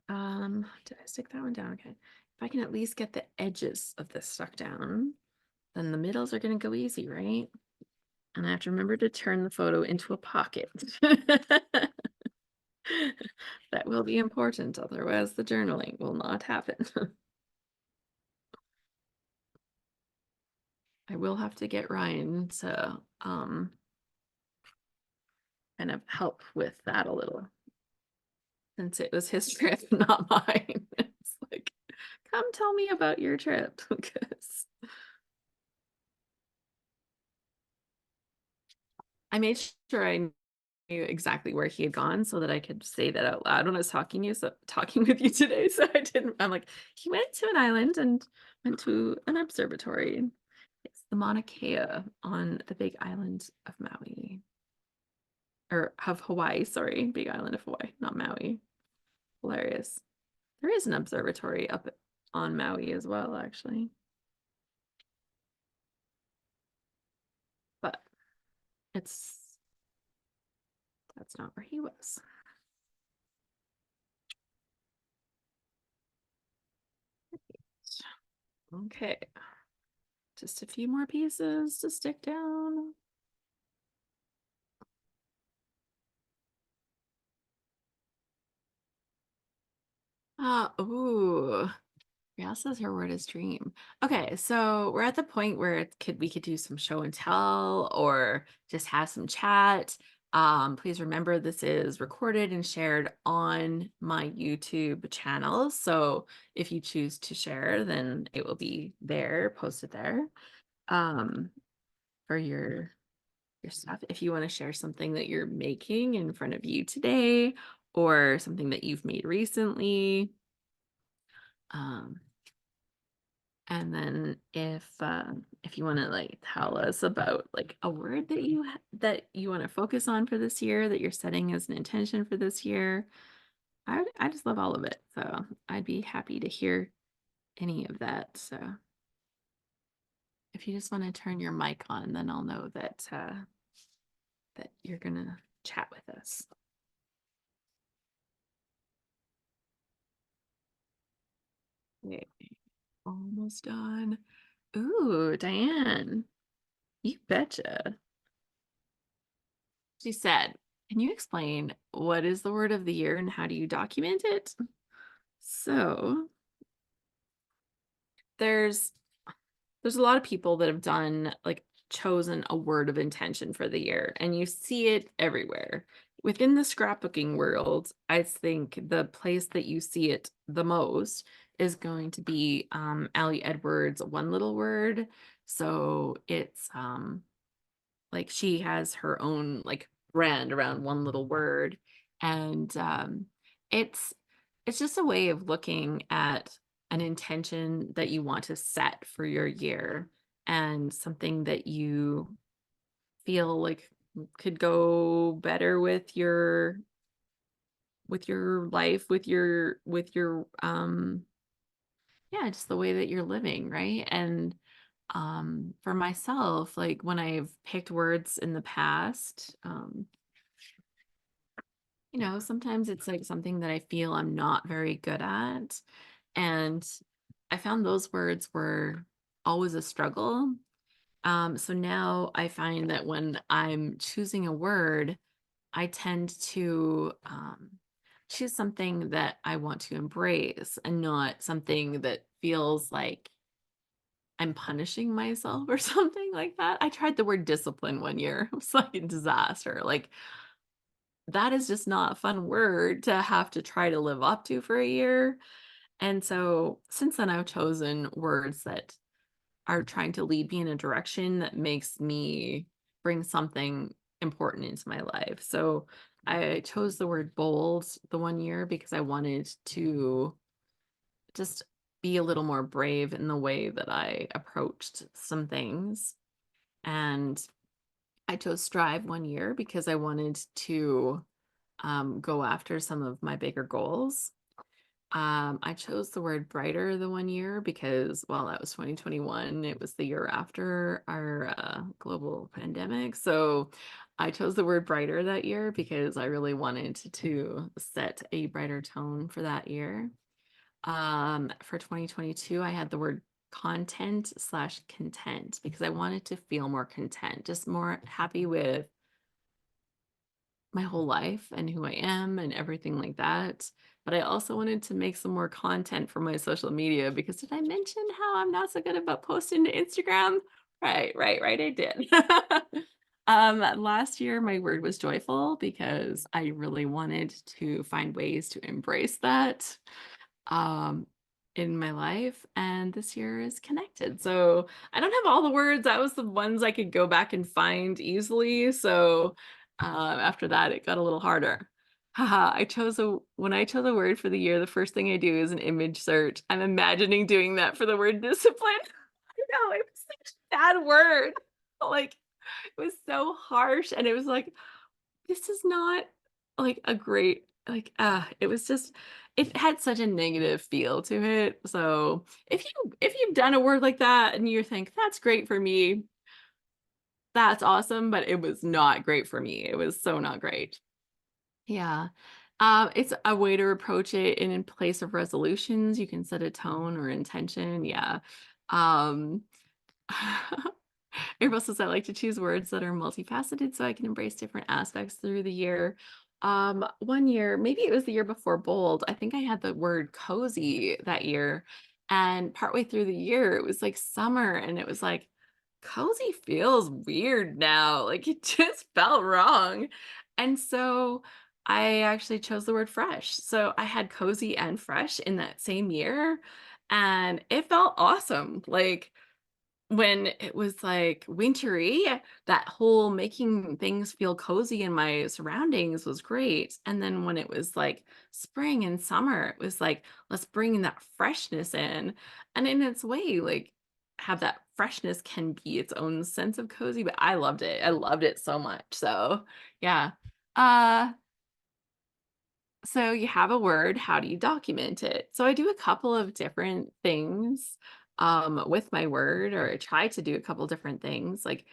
Did I stick that one down? Okay. If I can at least get the edges of this stuck down, then the middles are gonna go easy, right? And I have to remember to turn the photo into a pocket. That will be important, otherwise the journaling will not happen. I will have to get Ryan to kind of help with that a little, since it was his trip, not mine. It's like, come tell me about your trip, because I made sure I knew exactly where he had gone so that I could say that out loud when I was talking with you today. So I didn't. I'm like, he went to an island and went to an observatory. It's the Mauna Kea on the Big Island of Maui, or of Hawaii. Sorry, Big Island of Hawaii, not Maui. Hilarious. There is an observatory up on Maui as well, actually, but it's that's not where he was. Okay, just a few more pieces to stick down. Ooh. Yeah, says her word is dream. Okay, so we're at the point where we could do some show and tell or just have some chat. Please remember this is recorded and shared on my YouTube channel. So if you choose to share, then it will be there, posted there. Um, for your stuff. If you want to share something that you're making in front of you today or something that you've made recently. Um, And then if you want to like tell us about like a word that you want to focus on for this year, that you're setting as an intention for this year, I just love all of it. So I'd be happy to hear any of that. So if you just want to turn your mic on, then I'll know that you're gonna chat with us. Okay, almost done. Ooh, Diane, you betcha. She said, can you explain what is the word of the year and how do you document it? So there's there's a lot of people that have done like chosen a word of intention for the year, and you see it everywhere. Within the scrapbooking world, I think the place that you see it the most is going to be Allie Edwards' One Little Word. So it's like she has her own like brand around one little word, and it's it's just a way of looking at an intention that you want to set for your year and something that you feel like could go better with your life, with your yeah, just the way that you're living, right? And for myself, like when I've picked words in the past, sometimes it's like something that I feel I'm not very good at. And I found those words were always a struggle. So now I find that when I'm choosing a word, I tend to choose something that I want to embrace and not something that feels like I'm punishing myself or something like that. I tried the word discipline one year. It was like a disaster. Like that is just not a fun word to have to try to live up to for a year. And so since then, I've chosen words that are trying to lead me in a direction that makes me bring something important into my life. So I chose the word bold the one year because I wanted to just be a little more brave in the way that I approached some things. And I chose strive one year because I wanted to go after some of my bigger goals. I chose the word brighter the one year because, well, that was 2021. It was the year after our global pandemic. So I chose the word brighter that year because I really wanted to set a brighter tone for that year. For 2022, I had the word content slash content because I wanted to feel more content, just more happy with my whole life and who I am and everything like that. But I also wanted to make some more content for my social media because did I mention how I'm not so good about posting to Instagram? Right, right, right, I did. Last year my word was joyful because I really wanted to find ways to embrace that um in my life, and this year is connected. So I don't have all the words. That was the ones I could go back and find easily. So after that it got a little harder. Haha, when I chose a word for the year, the first thing I do is an image search. I'm imagining doing that for the word discipline. I know it was such a bad word. Like it was so harsh and it was like this is not like a great it was just it had such a negative feel to it. So if you've done a word like that and you think that's great for me, that's awesome, but it was not great for me. It was so not great. Yeah. It's a way to approach it in place of resolutions. You can set a tone or intention. Yeah. Um Ariel says I like to choose words that are multifaceted so I can embrace different aspects through the year. One year, maybe it was the year before bold, I think I had the word cozy that year. And partway through the year, it was like summer, and it was like, cozy feels weird now. Like it just felt wrong. And so I actually chose the word fresh. So I had cozy and fresh in that same year. And it felt awesome. Like when it was, like, wintry, that whole making things feel cozy in my surroundings was great, and then when it was, like, spring and summer, it was like, "Let's bring that freshness in," and in its way, like, have that freshness can be its own sense of cozy, but I loved it. I loved it so much, so, yeah. Uh so you have a word, how do you document it? So I do a couple of different things with my word, or I try to do a couple different things. Like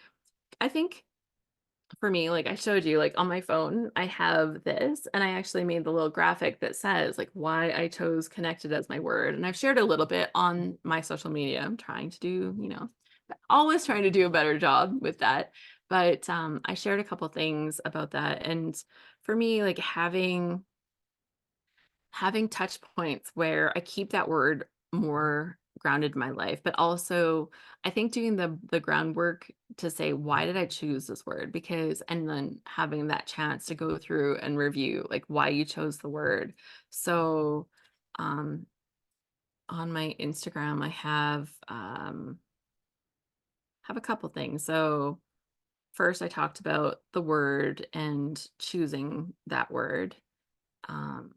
I think for me, like I showed you, like on my phone, I have this, and I actually made the little graphic that says like why I chose connected as my word. And I've shared a little bit on my social media. I'm trying to do, always trying to do a better job with that. But I shared a couple things about that. And for me, like having touch points where I keep that word more grounded in my life, but also I think doing the groundwork to say, why did I choose this word? Because, and then having that chance to go through and review like why you chose the word. So, um, on my Instagram, I have a couple things. So first I talked about the word and choosing that word. Um,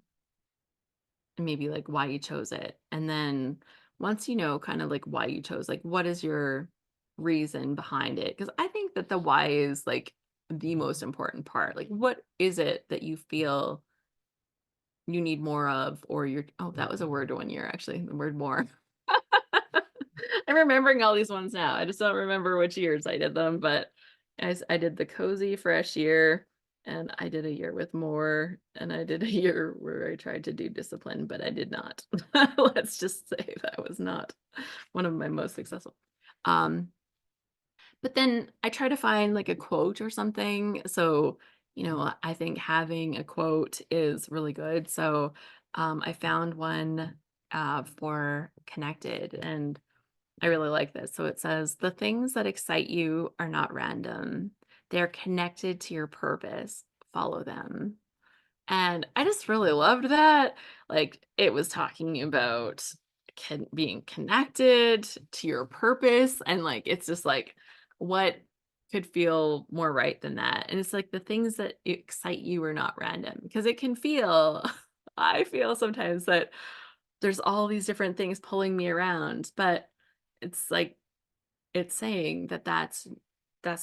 and maybe like why you chose it. And then once you know kind of like why you chose, like what is your reason behind it? Because I think that the why is like the most important part. Like what is it that you feel you need more of, or you're, oh, that was a word 1 year, actually, the word more. I'm remembering all these ones now. I just don't remember which years I did them, but I did the cozy fresh year, and I did a year with more, and I did a year where I tried to do discipline, but I did not. Let's just say that was not one of my most successful. Um, but then I try to find like a quote or something. So, I think having a quote is really good. So, I found one for connected, and I really like this. So it says, the things that excite you are not random. They're connected to your purpose. Follow them. And I just really loved that. Like it was talking about being connected to your purpose. And like, it's just like, what could feel more right than that? And it's like the things that excite you are not random because it can feel, I feel sometimes that there's all these different things pulling me around, but it's like it's saying that that's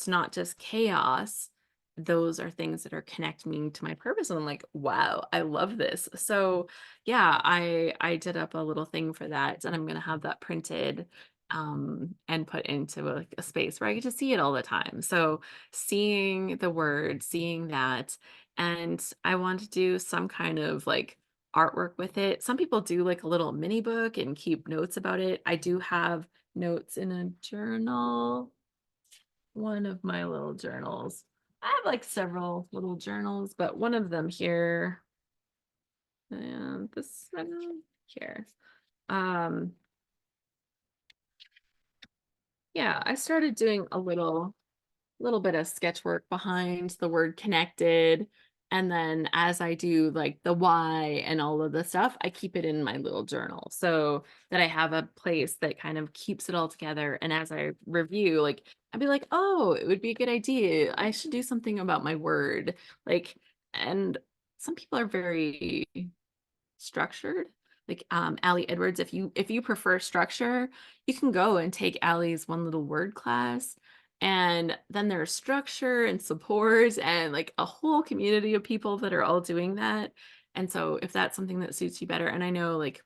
not just chaos. Those are things that are connecting me to my purpose. And I'm like, wow, I love this. So yeah, I did up a little thing for that, and I'm gonna have that printed and put into like a space where I get to see it all the time. So seeing the word, seeing that, and I want to do some kind of like artwork with it. Some people do like a little mini book and keep notes about it. I do have notes in a journal, one of my little journals. I have like several little journals, but one of them here, and this one here. Um, yeah, I started doing a little bit of sketch work behind the word connected. And then as I do like the why and all of the stuff, I keep it in my little journal so that I have a place that kind of keeps it all together. And as I review, like, I'd be like, oh, it would be a good idea. I should do something about my word. Like, and some people are very structured. Like Allie Edwards, if you prefer structure, you can go and take Allie's one little word class. And then there's structure and support and like a whole community of people that are all doing that. And so if that's something that suits you better, and I know like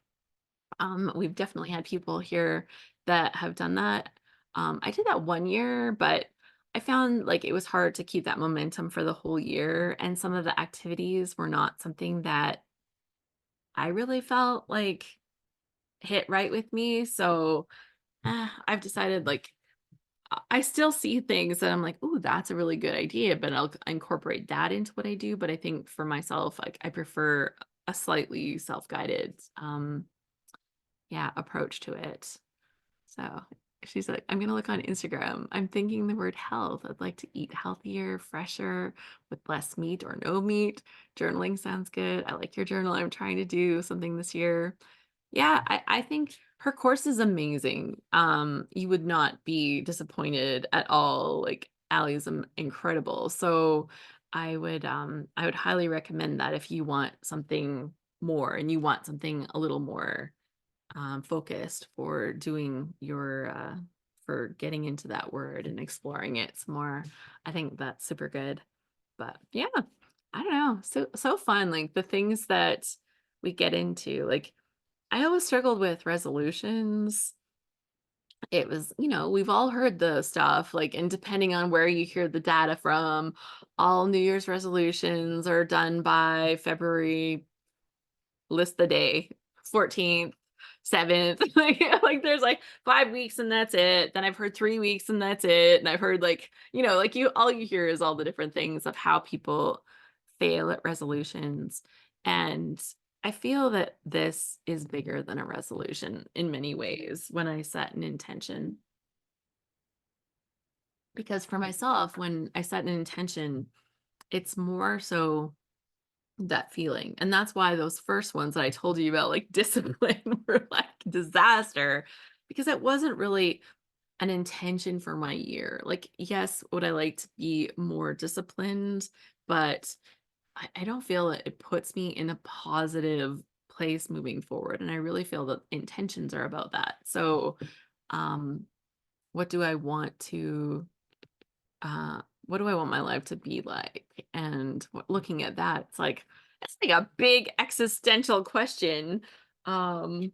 we've definitely had people here that have done that. I did that 1 year, but I found like it was hard to keep that momentum for the whole year. And some of the activities were not something that I really felt like hit right with me. So I've decided like I still see things that I'm like, oh, that's a really good idea, but I'll incorporate that into what I do. But I think for myself, like I prefer a slightly self-guided yeah, approach to it. So she's like, I'm gonna look on Instagram. I'm thinking the word health. I'd like to eat healthier, fresher, with less meat or no meat. Journaling sounds good. I like your journal. I'm trying to do something this year. Yeah, I think her course is amazing. You would not be disappointed at all. Like Allie's incredible. So I would highly recommend that if you want something more and you want something a little more focused for doing your for getting into that word and exploring it some more. I think that's super good. But yeah, I don't know. So fun. Like the things that we get into. Like I always struggled with resolutions. It was, we've all heard the stuff, like, and depending on where you hear the data from, all New Year's resolutions are done by February, list the day, 14th, 7th. Like there's like 5 weeks and that's it. Then I've heard 3 weeks and that's it. And I've heard like, like all you hear is all the different things of how people fail at resolutions. And I feel that this is bigger than a resolution in many ways when I set an intention. Because for myself, when I set an intention, it's more so that feeling. And that's why those first ones that I told you about, like discipline, were like disaster because it wasn't really an intention for my year. Like, yes, would I like to be more disciplined, but I don't feel it puts me in a positive place moving forward. And I really feel that intentions are about that. So, um, what do I want to what do I want my life to be like? And looking at that, it's like a big existential question. Um,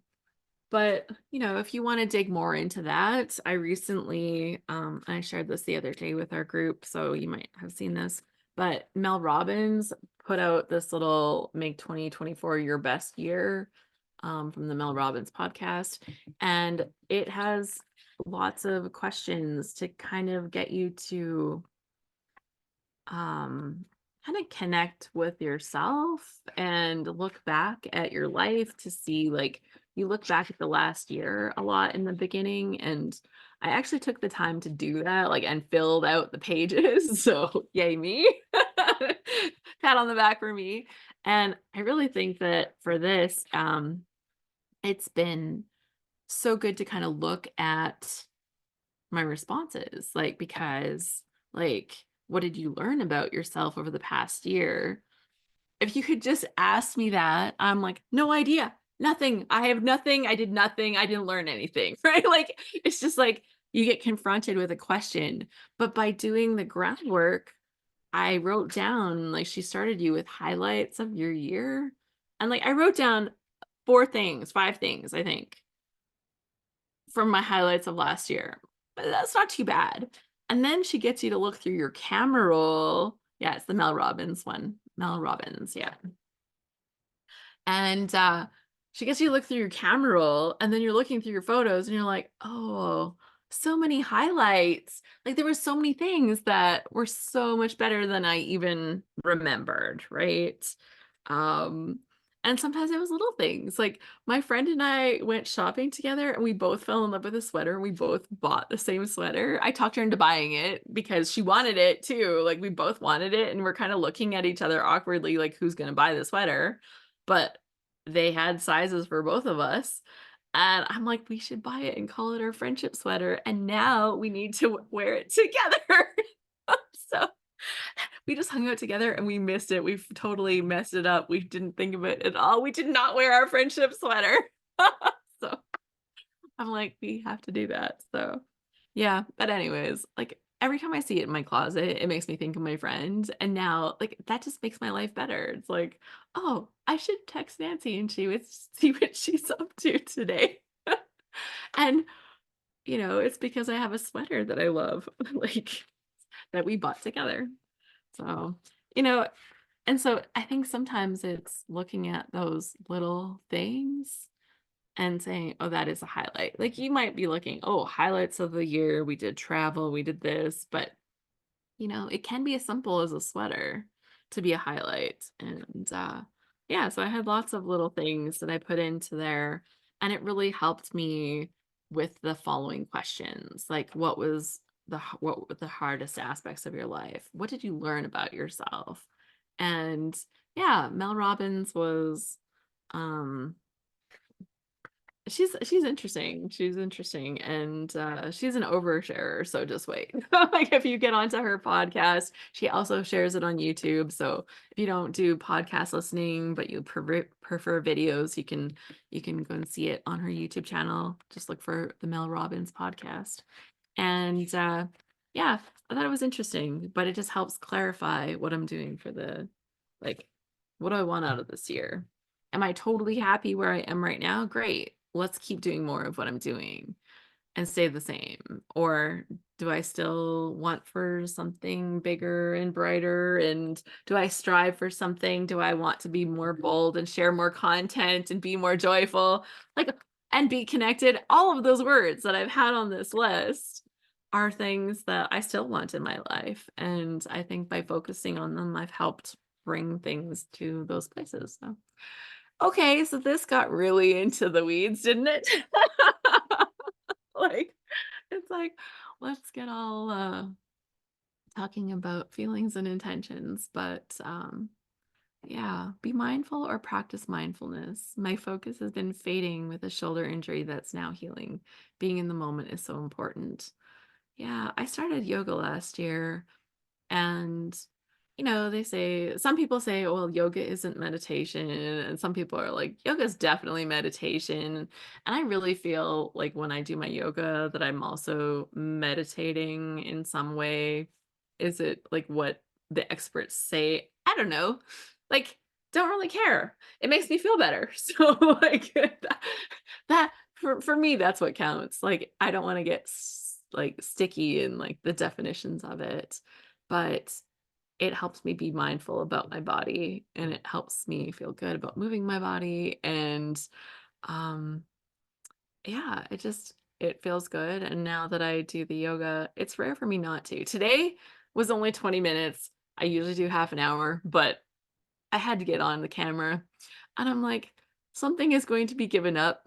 but if you want to dig more into that, I recently, I shared this the other day with our group, so you might have seen this, but Mel Robbins put out this little make 2024 your best year, from the Mel Robbins podcast. And it has lots of questions to kind of get you to um kind of connect with yourself and look back at your life to see, like, you look back at the last year a lot in the beginning, and I actually took the time to do that, like, and filled out the pages. So yay me. Pat on the back for me. And I really think that for this, it's been so good to kind of look at my responses, like, because, like, what did you learn about yourself over the past year? If you could just ask me that, I'm like, no idea, nothing. I have nothing. I did nothing. I didn't learn anything, right? Like, it's just like you get confronted with a question. But by doing the groundwork, I wrote down, like, she started you with highlights of your year. And, like, I wrote down 4 things, 5 things, I think, from my highlights of last year. But that's not too bad. And then she gets you to look through your camera roll. Yeah, it's the Mel Robbins one. Mel Robbins, yeah. And she gets you to look through your camera roll, and then you're looking through your photos and you're like, oh, so many highlights. Like, there were so many things that were so much better than I even remembered, right? Um, and sometimes it was little things. Like, my friend and I went shopping together and we both fell in love with a sweater and we both bought the same sweater. I talked her into buying it because she wanted it too. Like, we both wanted it and we're kind of looking at each other awkwardly, like, who's going to buy the sweater? But they had sizes for both of us. And I'm like, we should buy it and call it our friendship sweater. And now we need to wear it together. So we just hung out together and we missed it. We've totally messed it up. We didn't think of it at all. We did not wear our friendship sweater. So I'm like, we have to do that. So yeah. But anyways, like, every time I see it in my closet, it makes me think of my friend. And now, like, that just makes my life better. It's like, oh, I should text Nancy and she would see what she's up to today. And it's because I have a sweater that I love, like, that we bought together. So, you know, and so I think sometimes it's looking at those little things and saying, oh, that is a highlight. Like, you might be looking, oh, highlights of the year, we did travel, we did this, but it can be as simple as a sweater to be a highlight. And yeah, so I had lots of little things that I put into there, and it really helped me with the following questions. Like, what were the hardest aspects of your life? What did you learn about yourself? And yeah, Mel Robbins was um she's interesting. She's interesting, and she's an oversharer, so just wait. Like, if you get onto her podcast, she also shares it on YouTube. So if you don't do podcast listening, but you prefer videos, you can go and see it on her YouTube channel. Just look for the Mel Robbins podcast. And yeah, I thought it was interesting, but it just helps clarify what I'm doing for like, what do I want out of this year? Am I totally happy where I am right now? Great. Let's keep doing more of what I'm doing and stay the same. Or do I still want for something bigger and brighter? And do I strive for something? Do I want to be more bold and share more content and be more joyful? Like, and be connected. All of those words that I've had on this list are things that I still want in my life. And I think by focusing on them, I've helped bring things to those places. So, okay, so this got really into the weeds, didn't it? Like, it's like, let's get all talking about feelings and intentions, but yeah, be mindful or practice mindfulness. My focus has been fading with a shoulder injury that's now healing. Being in the moment is so important. Yeah, I started yoga last year, and they say some people say, well, yoga isn't meditation, and some people are like, yoga is definitely meditation. And I really feel like when I do my yoga that I'm also meditating in some way. Is it like what the experts say? I don't know. Like, don't really care. It makes me feel better. So like that for me, that's what counts. Like, I don't want to get like sticky in like the definitions of it, but it helps me be mindful about my body and it helps me feel good about moving my body. And um yeah, it feels good. And now that I do the yoga, it's rare for me not to. Today was only 20 minutes. I usually do half an hour, but I had to get on the camera. And I'm like, something is going to be given up.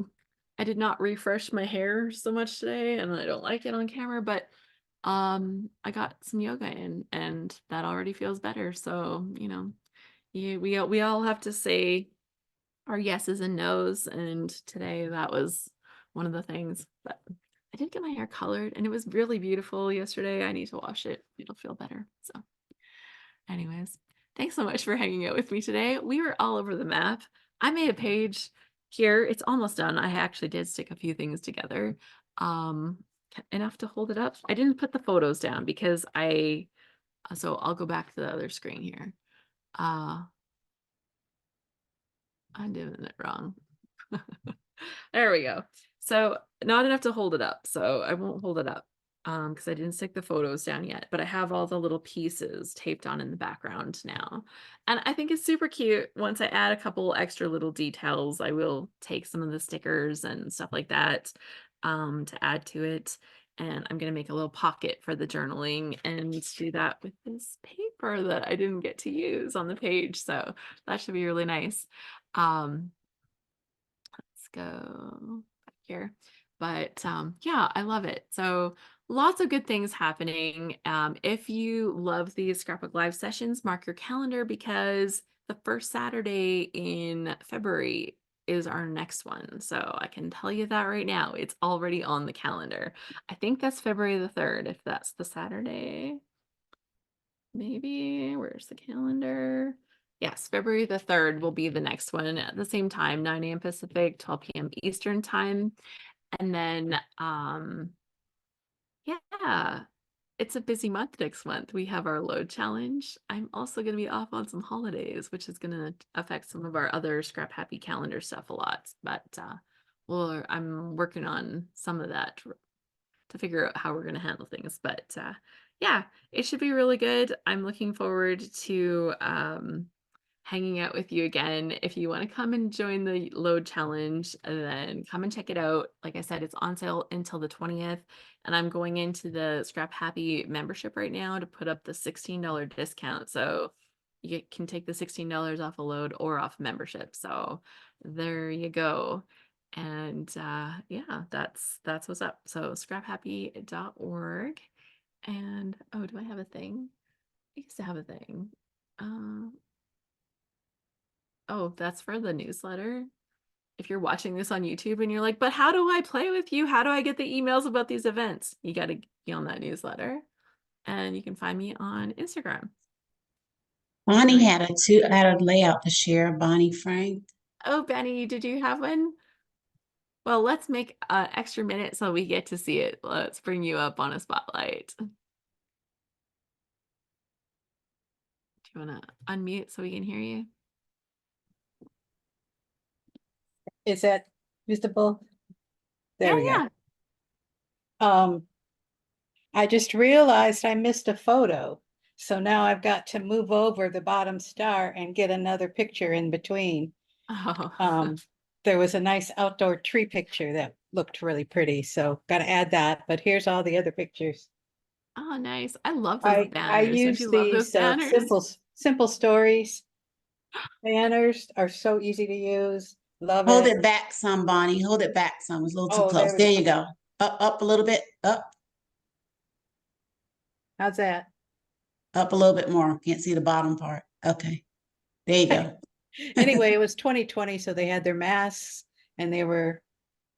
I did not refresh my hair so much today, and I don't like it on camera, but I got some yoga in and that already feels better. So, we all have to say our yeses and nos, and today that was one of the things. But I did get my hair colored and it was really beautiful yesterday. I need to wash it. It'll feel better. So, anyways, thanks so much for hanging out with me today. We were all over the map. I made a page here. It's almost done. I actually did stick a few things together. Um, Enough to hold it up. I didn't put the photos down because so I'll go back to the other screen here. Uh, I'm doing it wrong. There we go. So not enough to hold it up. So I won't hold it up because I didn't stick the photos down yet, but I have all the little pieces taped on in the background now. And I think it's super cute. Once I add a couple extra little details, I will take some of the stickers and stuff like that to add to it. And I'm going to make a little pocket for the journaling and do that with this paper that I didn't get to use on the page. So that should be really nice. Um, let's go back here. But yeah, I love it. So lots of good things happening. If you love these Scrapbook Live sessions, mark your calendar because the first Saturday in February is our next one. So I can tell you that right now. It's already on the calendar. I think that's February the 3rd, if that's the Saturday. Maybe. Where's the calendar? Yes, February the 3rd will be the next one at the same time, 9 a.m. Pacific, 12 p.m. Eastern time. And then, yeah, it's a busy month next month. We have our load challenge. I'm also going to be off on some holidays, which is going to affect some of our other Scrap Happy calendar stuff a lot. But I'm working on some of that to figure out how we're going to handle things. But yeah, it should be really good. I'm looking forward to hanging out with you again. If you want to come and join the load challenge, then come and check it out. Like I said, it's on sale until the 20th. And I'm going into the Scrap Happy membership right now to put up the $16 discount. So you can take the $16 off a load or off membership. So there you go. And yeah, that's what's up. So scraphappy.org. And oh, do I have a thing? I used to have a thing. Um, oh, that's for the newsletter. If you're watching this on YouTube and you're like, but how do I play with you? How do I get the emails about these events? You got to be on that newsletter. And you can find me on Instagram. Bonnie Right. had a layout to share, Bonnie Frank. Oh, Benny, did you have one? Well, let's make an extra minute so we get to see it. Let's bring you up on a spotlight. Do you want to unmute so we can hear you? Is that visible? There Yeah, we yeah. go. I just realized I missed a photo. So now I've got to move over the bottom star and get another picture in between. Oh. There was a nice outdoor tree picture that looked really pretty. So got to add that. But here's all the other pictures. Oh, nice. I love those I banners. Don't use you love those these banners? simple stories. Banners are so easy to use. Love Hold it. it back some, Bonnie. Hold it back some. It's a little too Oh, close. there we There go. you go. Up a little bit. How's that? Up a little bit more. Can't see the bottom part. Okay. There you go. Anyway, it was 2020, so they had their masks and they were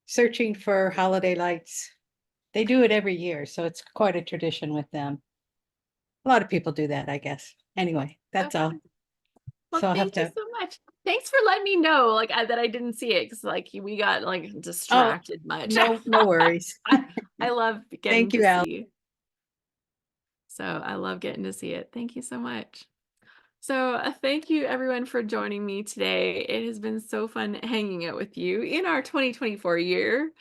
searching for holiday lights. They do it every year, so it's quite a tradition with them. A lot of people do that, I guess. Anyway, that's all. Okay. Well, So I'll have thank you to, so much. Thanks for letting me know, like, that I didn't see it because, like, we got, like, distracted much. no worries. I love getting Thank you, to Al. see. So I love getting to see it. Thank you so much. So thank you everyone for joining me today. It has been so fun hanging out with you in our 2024 year.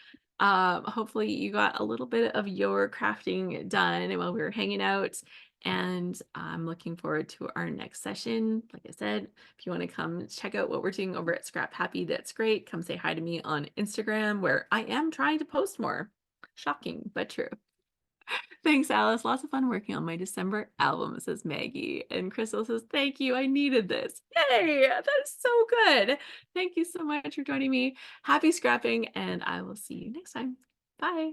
Hopefully you got a little bit of your crafting done while we were hanging out. And I'm looking forward to our next session. Like I said, if you want to come check out what we're doing over at Scrap Happy, that's great. Come say hi to me on Instagram, where I am trying to post more. Shocking, but true. Thanks, Alice. Lots of fun working on my December album, says Maggie. And Crystal says, thank you. I needed this. Yay! That is so good. Thank you so much for joining me. Happy scrapping, and I will see you next time. Bye.